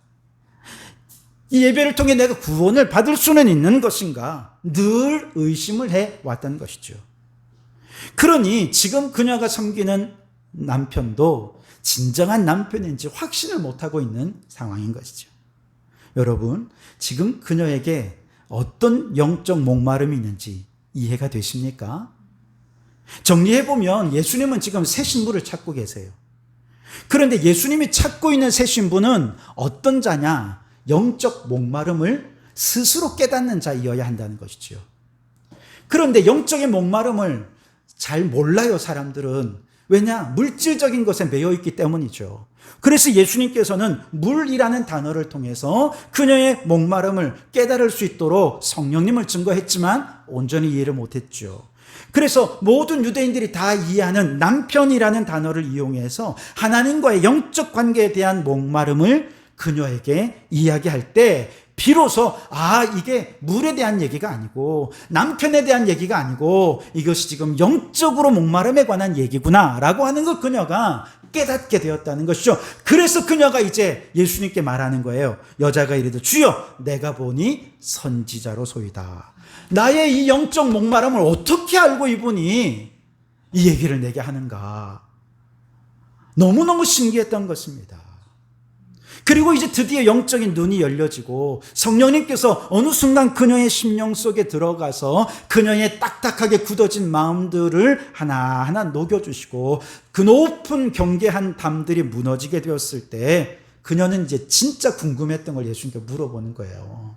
이 예배를 통해 내가 구원을 받을 수는 있는 것인가? 늘 의심을 해왔던 것이죠. 그러니 지금 그녀가 섬기는 남편도 진정한 남편인지 확신을 못하고 있는 상황인 것이죠. 여러분, 지금 그녀에게 어떤 영적 목마름이 있는지 이해가 되십니까? 정리해보면 예수님은 지금 새 신부를 찾고 계세요. 그런데 예수님이 찾고 있는 새 신부는 어떤 자냐? 영적 목마름을 스스로 깨닫는 자이어야 한다는 것이죠. 그런데 영적인 목마름을 잘 몰라요, 사람들은. 왜냐? 물질적인 것에 매여 있기 때문이죠. 그래서 예수님께서는 물이라는 단어를 통해서 그녀의 목마름을 깨달을 수 있도록 성령님을 증거했지만 온전히 이해를 못했죠. 그래서 모든 유대인들이 다 이해하는 남편이라는 단어를 이용해서 하나님과의 영적 관계에 대한 목마름을 그녀에게 이야기할 때 비로소 이게 물에 대한 얘기가 아니고 남편에 대한 얘기가 아니고 이것이 지금 영적으로 목마름에 관한 얘기구나 라고 하는 걸 그녀가 깨닫게 되었다는 것이죠. 그래서 그녀가 이제 예수님께 말하는 거예요. 여자가 이르되 주여 내가 보니 선지자로소이다. 나의 이 영적 목마름을 어떻게 알고 이분이 이 얘기를 내게 하는가. 너무너무 신기했던 것입니다. 그리고 이제 드디어 영적인 눈이 열려지고 성령님께서 어느 순간 그녀의 심령 속에 들어가서 그녀의 딱딱하게 굳어진 마음들을 하나하나 녹여주시고 그 높은 경계한 담들이 무너지게 되었을 때 그녀는 이제 진짜 궁금했던 걸 예수님께 물어보는 거예요.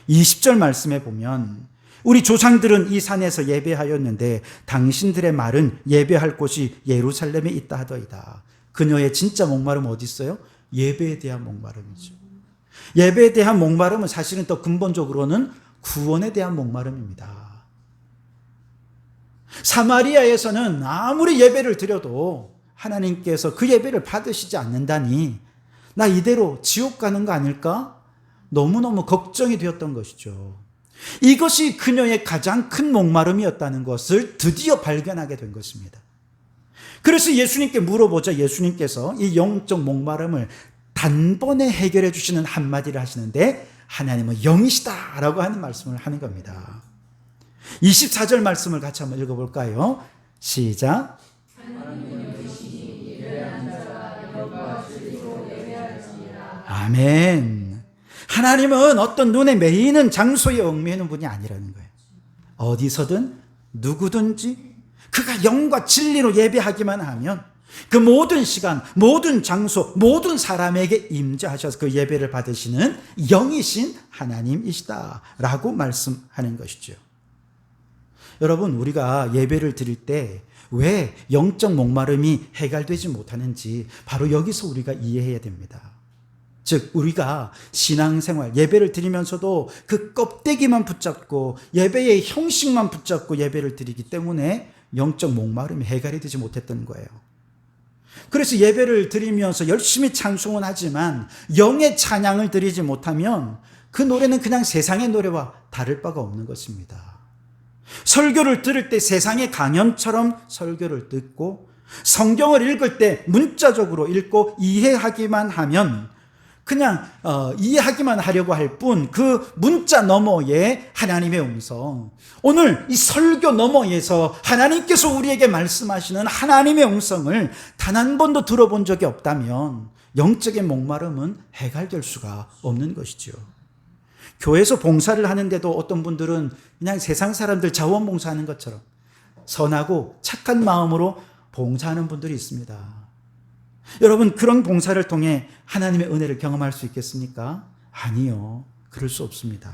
20절 말씀에 보면 우리 조상들은 이 산에서 예배하였는데 당신들의 말은 예배할 곳이 예루살렘에 있다 하더이다. 그녀의 진짜 목마름은 어디 있어요? 예배에 대한 목마름이죠. 예배에 대한 목마름은 사실은 더 근본적으로는 구원에 대한 목마름입니다. 사마리아에서는 아무리 예배를 드려도 하나님께서 그 예배를 받으시지 않는다니 나 이대로 지옥 가는 거 아닐까? 너무너무 걱정이 되었던 것이죠. 이것이 그녀의 가장 큰 목마름이었다는 것을 드디어 발견하게 된 것입니다. 그래서 예수님께 물어보자 예수님께서 이 영적 목마름을 단번에 해결해 주시는 한마디를 하시는데 하나님은 영이시다 라고 하는 말씀을 하는 겁니다. 24절 말씀을 같이 한번 읽어볼까요? 시작. 아멘. 하나님은 어떤 눈에 매이는 장소에 얽매이는 분이 아니라는 거예요. 어디서든 누구든지 그가 영과 진리로 예배하기만 하면 그 모든 시간, 모든 장소, 모든 사람에게 임재하셔서 그 예배를 받으시는 영이신 하나님이시다 라고 말씀하는 것이죠. 여러분, 우리가 예배를 드릴 때 왜 영적 목마름이 해결되지 못하는지 바로 여기서 우리가 이해해야 됩니다. 즉, 우리가 신앙생활, 예배를 드리면서도 그 껍데기만 붙잡고 예배의 형식만 붙잡고 예배를 드리기 때문에 영적 목마름이 해결이 되지 못했던 거예요. 그래서 예배를 드리면서 열심히 찬송은 하지만 영의 찬양을 드리지 못하면 그 노래는 그냥 세상의 노래와 다를 바가 없는 것입니다. 설교를 들을 때 세상의 강연처럼 설교를 듣고 성경을 읽을 때 문자적으로 읽고 이해하기만 하면 그냥 이해하기만 하려고 할 뿐 그 문자 너머에 하나님의 음성, 오늘 이 설교 너머에서 하나님께서 우리에게 말씀하시는 하나님의 음성을 단 한 번도 들어본 적이 없다면 영적인 목마름은 해결될 수가 없는 것이죠. 교회에서 봉사를 하는데도 어떤 분들은 그냥 세상 사람들 자원봉사하는 것처럼 선하고 착한 마음으로 봉사하는 분들이 있습니다. 여러분, 그런 봉사를 통해 하나님의 은혜를 경험할 수 있겠습니까? 아니요. 그럴 수 없습니다.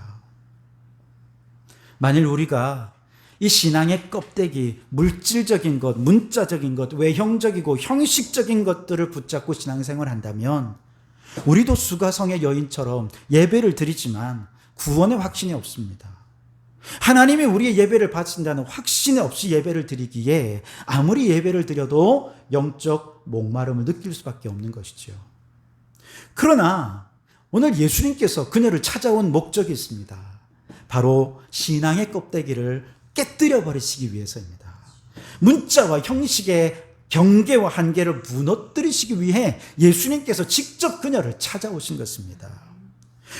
만일 우리가 이 신앙의 껍데기, 물질적인 것, 문자적인 것, 외형적이고 형식적인 것들을 붙잡고 신앙생활을 한다면 우리도 수가성의 여인처럼 예배를 드리지만 구원의 확신이 없습니다. 하나님이 우리의 예배를 받으신다는 확신이 없이 예배를 드리기에 아무리 예배를 드려도 영적 목마름을 느낄 수밖에 없는 것이죠. 그러나 오늘 예수님께서 그녀를 찾아온 목적이 있습니다. 바로 신앙의 껍데기를 깨뜨려 버리시기 위해서입니다. 문자와 형식의 경계와 한계를 무너뜨리시기 위해 예수님께서 직접 그녀를 찾아오신 것입니다.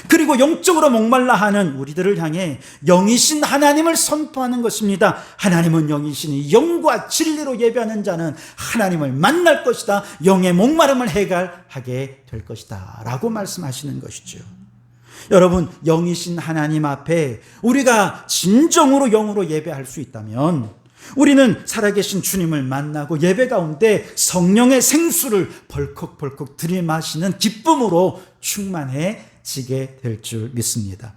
그리고 영적으로 목말라 하는 우리들을 향해 영이신 하나님을 선포하는 것입니다. 하나님은 영이시니 영과 진리로 예배하는 자는 하나님을 만날 것이다. 영의 목마름을 해결하게 될 것이다 라고 말씀하시는 것이죠. 여러분, 영이신 하나님 앞에 우리가 진정으로 영으로 예배할 수 있다면 우리는 살아계신 주님을 만나고 예배 가운데 성령의 생수를 벌컥벌컥 들이마시는 기쁨으로 충만해지게 될 줄 믿습니다.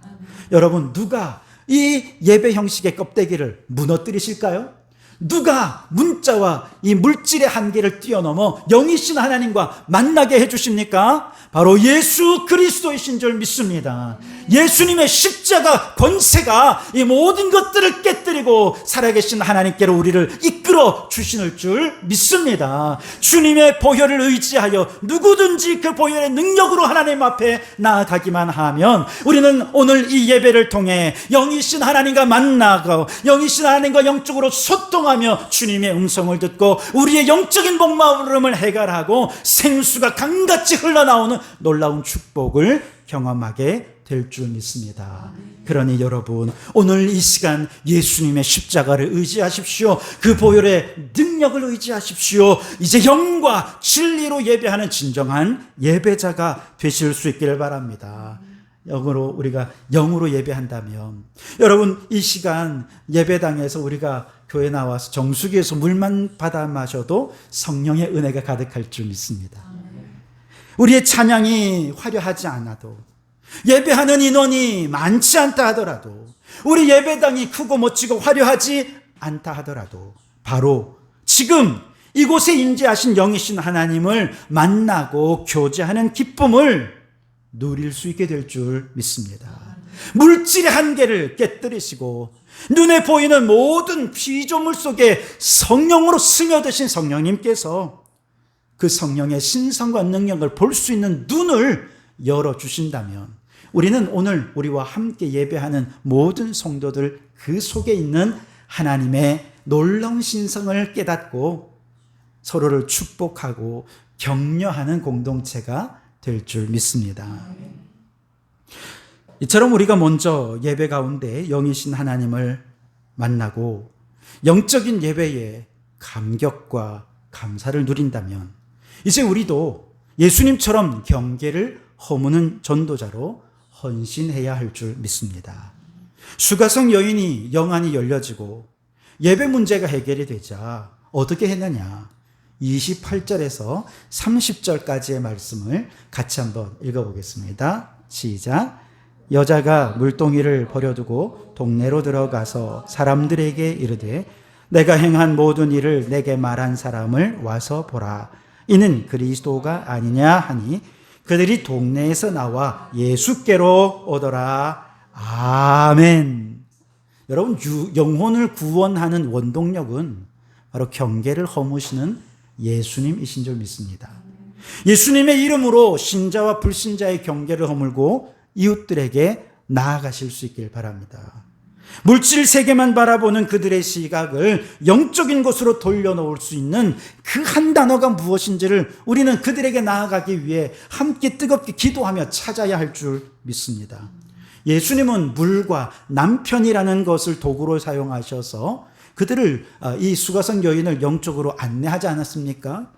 여러분, 누가 이 예배 형식의 껍데기를 무너뜨리실까요? 누가 문자와 이 물질의 한계를 뛰어넘어 영이신 하나님과 만나게 해주십니까? 바로 예수 그리스도이신 줄 믿습니다. 예수님의 십자가 권세가 이 모든 것들을 깨뜨리고 살아계신 하나님께로 우리를 이끌어 주시는 줄 믿습니다. 주님의 보혈을 의지하여 누구든지 그 보혈의 능력으로 하나님 앞에 나아가기만 하면 우리는 오늘 이 예배를 통해 영이신 하나님과 만나고 영이신 하나님과 영적으로 소통하며 주님의 음성을 듣고 우리의 영적인 목마름을 해결하고 생수가 강같이 흘러나오는 놀라운 축복을 경험하게 될 줄 믿습니다. 그러니 여러분, 오늘 이 시간 예수님의 십자가를 의지하십시오. 그 보혈의 능력을 의지하십시오. 이제 영과 진리로 예배하는 진정한 예배자가 되실 수 있기를 바랍니다. 영으로 우리가 영으로 예배한다면 여러분, 이 시간 예배당에서 우리가 교회 나와서 정수기에서 물만 받아 마셔도 성령의 은혜가 가득할 줄 믿습니다. 우리의 찬양이 화려하지 않아도, 예배하는 인원이 많지 않다 하더라도, 우리 예배당이 크고 멋지고 화려하지 않다 하더라도 바로 지금 이곳에 임재하신 영이신 하나님을 만나고 교제하는 기쁨을 누릴 수 있게 될 줄 믿습니다. 물질의 한계를 깨뜨리시고 눈에 보이는 모든 피조물 속에 성령으로 스며드신 성령님께서 그 성령의 신성과 능력을 볼 수 있는 눈을 열어주신다면 우리는 오늘 우리와 함께 예배하는 모든 성도들 그 속에 있는 하나님의 놀라운 신성을 깨닫고 서로를 축복하고 격려하는 공동체가 될 줄 믿습니다. 이처럼 우리가 먼저 예배 가운데 영이신 하나님을 만나고 영적인 예배에 감격과 감사를 누린다면 이제 우리도 예수님처럼 경계를 허무는 전도자로 헌신해야 할 줄 믿습니다. 수가성 여인이 영안이 열려지고 예배 문제가 해결이 되자 어떻게 했느냐? 28절에서 30절까지의 말씀을 같이 한번 읽어보겠습니다. 시작. 여자가 물동이를 버려두고 동네로 들어가서 사람들에게 이르되 내가 행한 모든 일을 내게 말한 사람을 와서 보라. 이는 그리스도가 아니냐 하니 그들이 동네에서 나와 예수께로 오더라. 아멘. 여러분, 영혼을 구원하는 원동력은 바로 경계를 허무시는 예수님이신 줄 믿습니다. 예수님의 이름으로 신자와 불신자의 경계를 허물고 이웃들에게 나아가실 수 있길 바랍니다. 물질 세계만 바라보는 그들의 시각을 영적인 것으로 돌려놓을 수 있는 그 한 단어가 무엇인지를 우리는 그들에게 나아가기 위해 함께 뜨겁게 기도하며 찾아야 할 줄 믿습니다. 예수님은 물과 남편이라는 것을 도구로 사용하셔서 그들을, 이 수가성 여인을 영적으로 안내하지 않았습니까?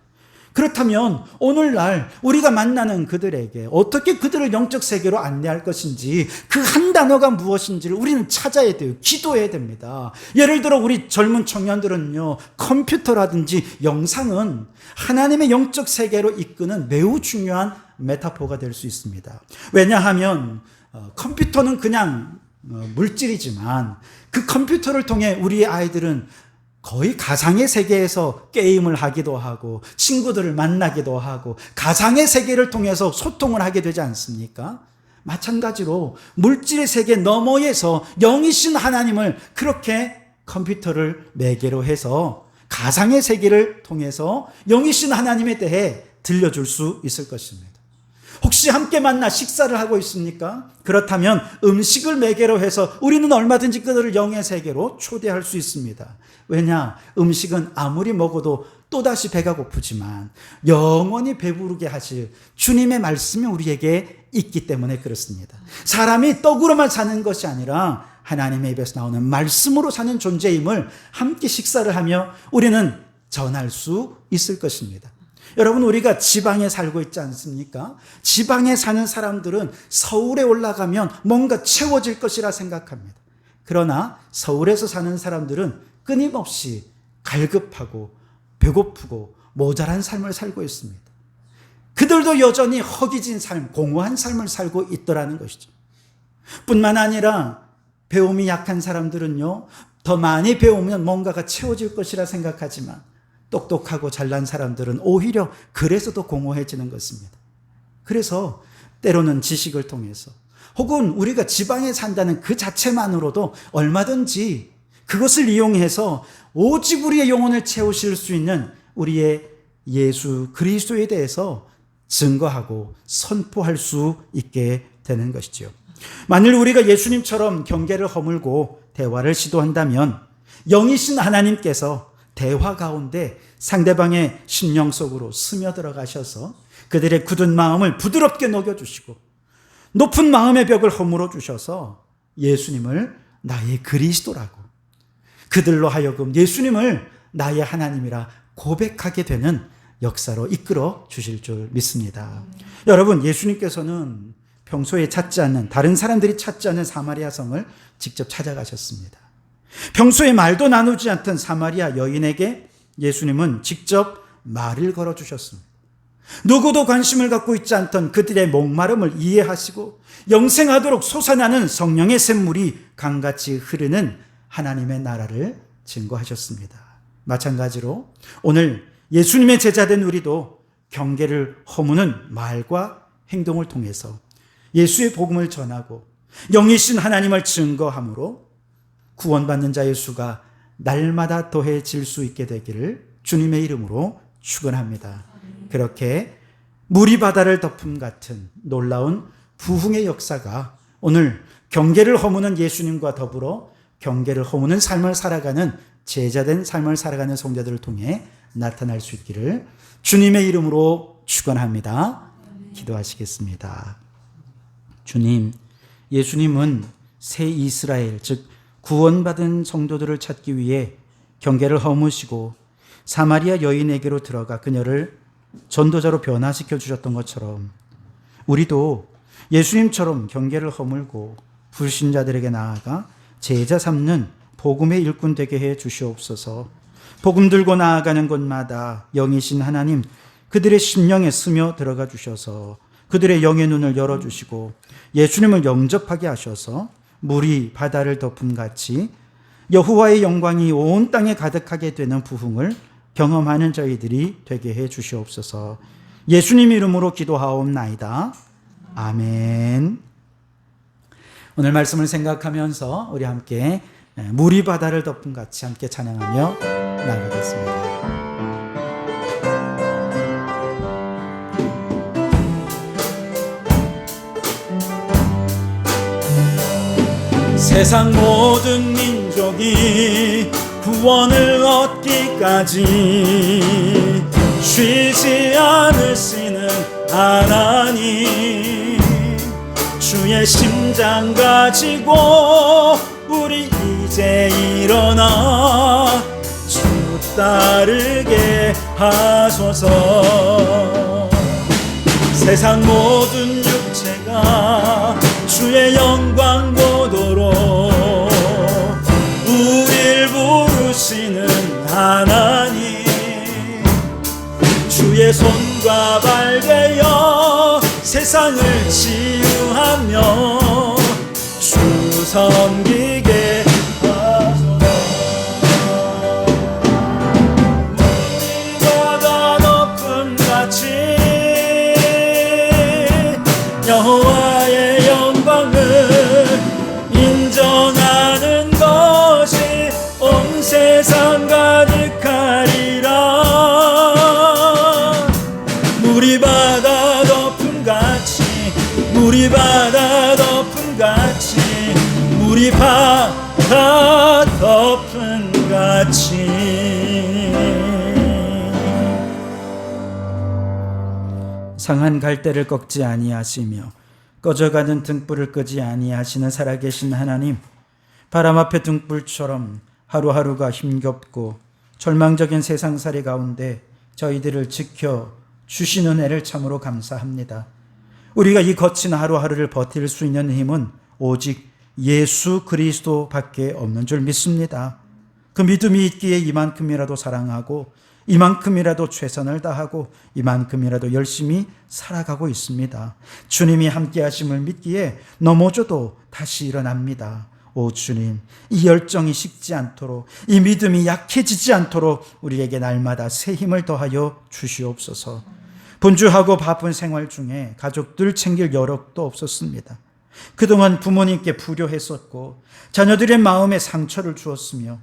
그렇다면 오늘날 우리가 만나는 그들에게 어떻게 그들을 영적 세계로 안내할 것인지 그 한 단어가 무엇인지를 우리는 찾아야 돼요. 기도해야 됩니다. 예를 들어 우리 젊은 청년들은요, 컴퓨터라든지 영상은 하나님의 영적 세계로 이끄는 매우 중요한 메타포가 될 수 있습니다. 왜냐하면 컴퓨터는 그냥 물질이지만 그 컴퓨터를 통해 우리의 아이들은 거의 가상의 세계에서 게임을 하기도 하고 친구들을 만나기도 하고 가상의 세계를 통해서 소통을 하게 되지 않습니까? 마찬가지로 물질의 세계 너머에서 영이신 하나님을 그렇게 컴퓨터를 매개로 해서 가상의 세계를 통해서 영이신 하나님에 대해 들려줄 수 있을 것입니다. 혹시 함께 만나 식사를 하고 있습니까? 그렇다면 음식을 매개로 해서 우리는 얼마든지 그들을 영의 세계로 초대할 수 있습니다. 왜냐? 음식은 아무리 먹어도 또다시 배가 고프지만 영원히 배부르게 하실 주님의 말씀이 우리에게 있기 때문에 그렇습니다. 사람이 떡으로만 사는 것이 아니라 하나님의 입에서 나오는 말씀으로 사는 존재임을 함께 식사를 하며 우리는 전할 수 있을 것입니다. 여러분, 우리가 지방에 살고 있지 않습니까? 지방에 사는 사람들은 서울에 올라가면 뭔가 채워질 것이라 생각합니다. 그러나 서울에서 사는 사람들은 끊임없이 갈급하고 배고프고 모자란 삶을 살고 있습니다. 그들도 여전히 허기진 삶, 공허한 삶을 살고 있더라는 것이죠. 뿐만 아니라 배움이 약한 사람들은요, 더 많이 배우면 뭔가가 채워질 것이라 생각하지만 똑똑하고 잘난 사람들은 오히려 그래서 더 공허해지는 것입니다. 그래서 때로는 지식을 통해서 혹은 우리가 지방에 산다는 그 자체만으로도 얼마든지 그것을 이용해서 오직 우리의 영혼을 채우실 수 있는 우리의 예수 그리스도에 대해서 증거하고 선포할 수 있게 되는 것이죠. 만일 우리가 예수님처럼 경계를 허물고 대화를 시도한다면 영이신 하나님께서 대화 가운데 상대방의 심령 속으로 스며들어 가셔서 그들의 굳은 마음을 부드럽게 녹여주시고 높은 마음의 벽을 허물어 주셔서 예수님을 나의 그리스도라고 그들로 하여금 예수님을 나의 하나님이라 고백하게 되는 역사로 이끌어 주실 줄 믿습니다. 여러분, 예수님께서는 평소에 찾지 않는, 다른 사람들이 찾지 않는 사마리아 성을 직접 찾아가셨습니다. 평소에 말도 나누지 않던 사마리아 여인에게 예수님은 직접 말을 걸어주셨습니다. 누구도 관심을 갖고 있지 않던 그들의 목마름을 이해하시고 영생하도록 솟아나는 성령의 샘물이 강같이 흐르는 하나님의 나라를 증거하셨습니다. 마찬가지로 오늘 예수님의 제자된 우리도 경계를 허무는 말과 행동을 통해서 예수의 복음을 전하고 영이신 하나님을 증거함으로 구원받는 자의 수가 날마다 더해질 수 있게 되기를 주님의 이름으로 축원합니다. 그렇게 물이 바다를 덮음 같은 놀라운 부흥의 역사가 오늘 경계를 허무는 예수님과 더불어 경계를 허무는 삶을 살아가는 제자된 삶을 살아가는 성도들을 통해 나타날 수 있기를 주님의 이름으로 축원합니다. 기도하시겠습니다. 주님, 예수님은 새 이스라엘, 즉 구원받은 성도들을 찾기 위해 경계를 허무시고 사마리아 여인에게로 들어가 그녀를 전도자로 변화시켜 주셨던 것처럼 우리도 예수님처럼 경계를 허물고 불신자들에게 나아가 제자 삼는 복음의 일꾼 되게 해 주시옵소서. 복음 들고 나아가는 곳마다 영이신 하나님 그들의 심령에 스며 들어가 주셔서 그들의 영의 눈을 열어주시고 예수님을 영접하게 하셔서 물이 바다를 덮음같이 여호와의 영광이 온 땅에 가득하게 되는 부흥을 경험하는 저희들이 되게 해 주시옵소서. 예수님 이름으로 기도하옵나이다. 아멘. 오늘 말씀을 생각하면서 우리 함께 물이 바다를 덮음같이 함께 찬양하며 나가겠습니다. 세상 모든 민족이 구원을 얻기까지 쉬지 않으시는 하나님, 주의 심장 가지고 우리 이제 일어나 주 따르게 하소서. 세상 모든 육체가 주의 영광 보도록 우릴 부르시는 하나님, 주의 손과 발 되어 세상을 치유하며 주 섬기게 하소서. 물이 바다 덮음같이 여호와의 영광을 인정하는 것이 온 세상 가득하리라. 물이 바다 덮음같이, 물이 바다 덮음같이, 물이 바다 덮음같이. 상한 갈대를 꺾지 아니하시며 꺼져가는 등불을 끄지 아니하시는 살아계신 하나님, 바람 앞의 등불처럼 하루하루가 힘겹고 절망적인 세상살이 가운데 저희들을 지켜 주시는 애를 참으로 감사합니다. 우리가 이 거친 하루하루를 버틸 수 있는 힘은 오직 예수 그리스도밖에 없는 줄 믿습니다. 그 믿음이 있기에 이만큼이라도 사랑하고 이만큼이라도 최선을 다하고 이만큼이라도 열심히 살아가고 있습니다. 주님이 함께 하심을 믿기에 넘어져도 다시 일어납니다. 오 주님, 이 열정이 식지 않도록, 이 믿음이 약해지지 않도록 우리에게 날마다 새 힘을 더하여 주시옵소서. 분주하고 바쁜 생활 중에 가족들 챙길 여력도 없었습니다. 그동안 부모님께 불효했었고 자녀들의 마음에 상처를 주었으며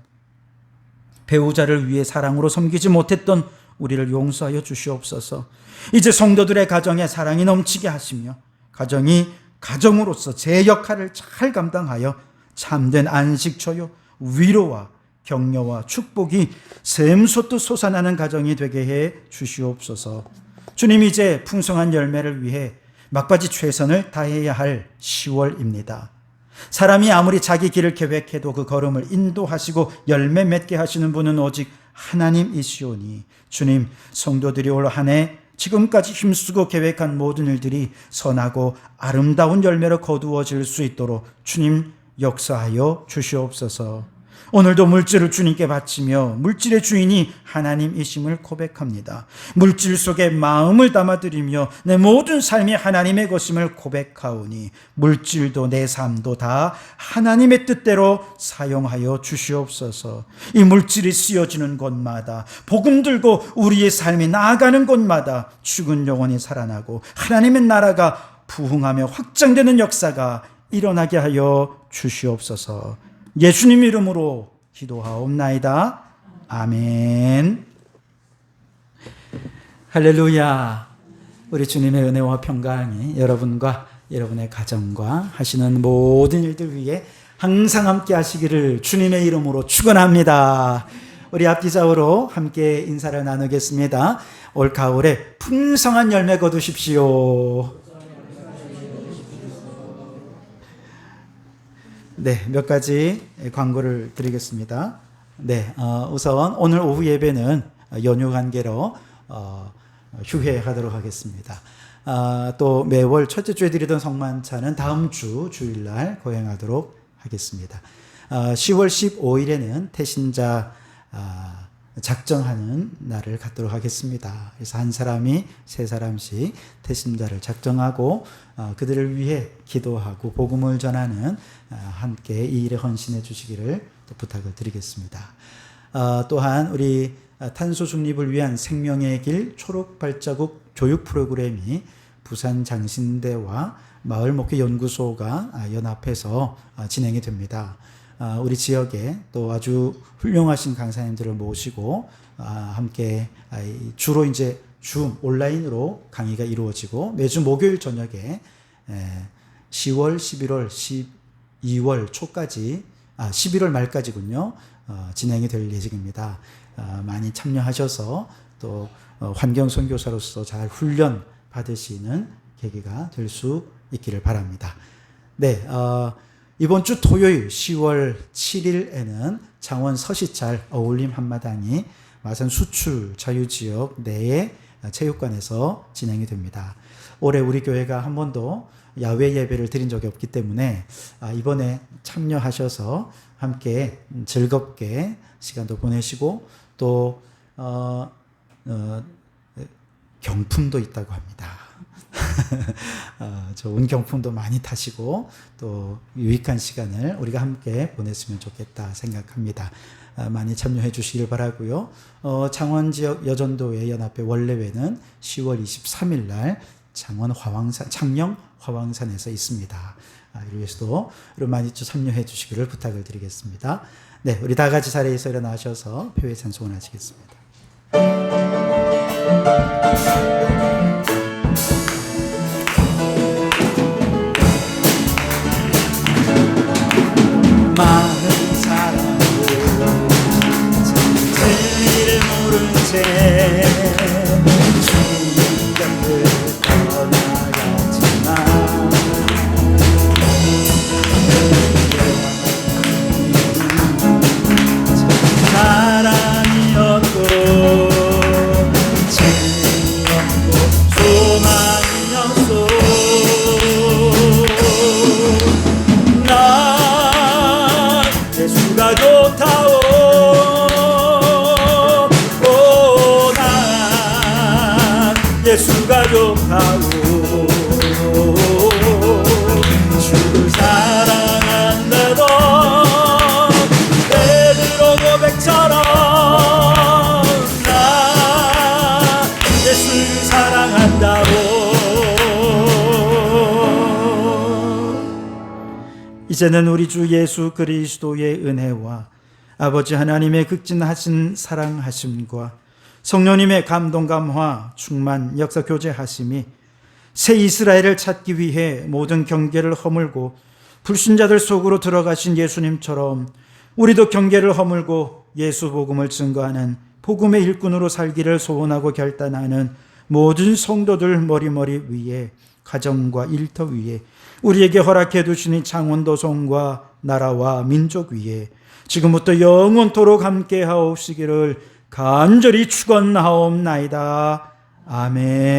배우자를 위해 사랑으로 섬기지 못했던 우리를 용서하여 주시옵소서. 이제 성도들의 가정에 사랑이 넘치게 하시며 가정이 가정으로서 제 역할을 잘 감당하여 참된 안식처요 위로와 격려와 축복이 샘솟듯 솟아나는 가정이 되게 해 주시옵소서. 주님, 이제 풍성한 열매를 위해 막바지 최선을 다해야 할 10월입니다. 사람이 아무리 자기 길을 계획해도 그 걸음을 인도하시고 열매 맺게 하시는 분은 오직 하나님이시오니 주님, 성도들이 올 한 해 지금까지 힘쓰고 계획한 모든 일들이 선하고 아름다운 열매로 거두어질 수 있도록 주님 역사하여 주시옵소서. 오늘도 물질을 주님께 바치며 물질의 주인이 하나님이심을 고백합니다. 물질 속에 마음을 담아드리며 내 모든 삶이 하나님의 것임을 고백하오니 물질도 내 삶도 다 하나님의 뜻대로 사용하여 주시옵소서. 이 물질이 쓰여지는 곳마다, 복음 들고 우리의 삶이 나아가는 곳마다 죽은 영혼이 살아나고 하나님의 나라가 부흥하며 확장되는 역사가 일어나게 하여 주시옵소서. 예수님 이름으로 기도하옵나이다. 아멘. 할렐루야. 우리 주님의 은혜와 평강이 여러분과 여러분의 가정과 하시는 모든 일들 위해 항상 함께 하시기를 주님의 이름으로 축원합니다. 우리 앞뒤좌우로 함께 인사를 나누겠습니다. 올 가을에 풍성한 열매 거두십시오. 네, 몇 가지 광고를 드리겠습니다. 네, 우선 오늘 오후 예배는 연휴 관계로 휴회하도록 하겠습니다. 또 매월 첫째 주에 드리던 성만찬은 다음 주 주일날 거행하도록 하겠습니다. 10월 15일에는 태신자 작정하는 날을 갖도록 하겠습니다. 그래서 한 사람이 세 사람씩 태신자를 작정하고 그들을 위해 기도하고 복음을 전하는 함께 이 일에 헌신해 주시기를 또 부탁을 드리겠습니다. 또한 우리 탄소 중립을 위한 생명의 길 초록 발자국 교육 프로그램이 부산 장신대와 마을 목회 연구소가 연합해서 진행이 됩니다. 우리 지역에 또 아주 훌륭하신 강사님들을 모시고 함께 주로 이제 줌 온라인으로 강의가 이루어지고 매주 목요일 저녁에 10월, 11월, 12월 초까지 11월 말까지군요. 진행이 될 예정입니다. 많이 참여하셔서 또 환경 선교사로서 잘 훈련 받으시는 계기가 될 수 있기를 바랍니다. 네, 이번 주 토요일 10월 7일에는 창원 서시찰 어울림 한마당이 마산 수출 자유지역 내의 체육관에서 진행이 됩니다. 올해 우리 교회가 한 번도 야외 예배를 드린 적이 없기 때문에 이번에 참여하셔서 함께 즐겁게 시간도 보내시고 또 경품도 있다고 합니다. 좋은 경품도 많이 타시고 또 유익한 시간을 우리가 함께 보냈으면 좋겠다 생각합니다. 많이 참여해 주시길 바라고요. 창원 지역 여전도회 연합회 원래회는 10월 23일 날 창원 화왕산 창녕 화왕산에서 있습니다. 이를 위해서도 많이 참여해 주시기를 부탁을 드리겠습니다. 네, 우리 다 같이 자리에서 일어나셔서 표회 찬송을 하시겠습니다. 많은 사람들 진리를 모른 채 주님을 떠나갔지만 사랑이었고 재미없고 소망이었소. 예수가 좋다오. 난 예수가 좋다오. 주를 사랑한데도 베드로 고백처럼 난 예수를 사랑한다고. 이제는 우리 주 예수 그리스도의 은혜와 아버지 하나님의 극진하신 사랑하심과 성령님의 감동 감화 충만 역사 교제하심이 새 이스라엘을 찾기 위해 모든 경계를 허물고 불신자들 속으로 들어가신 예수님처럼 우리도 경계를 허물고 예수 복음을 증거하는 복음의 일꾼으로 살기를 소원하고 결단하는 모든 성도들 머리머리 위에 가정과 일터 위에 우리에게 허락해 두시니 창원도성과 나라와 민족 위에 지금부터 영원토록 함께 하옵시기를 간절히 축원하옵나이다. 아멘.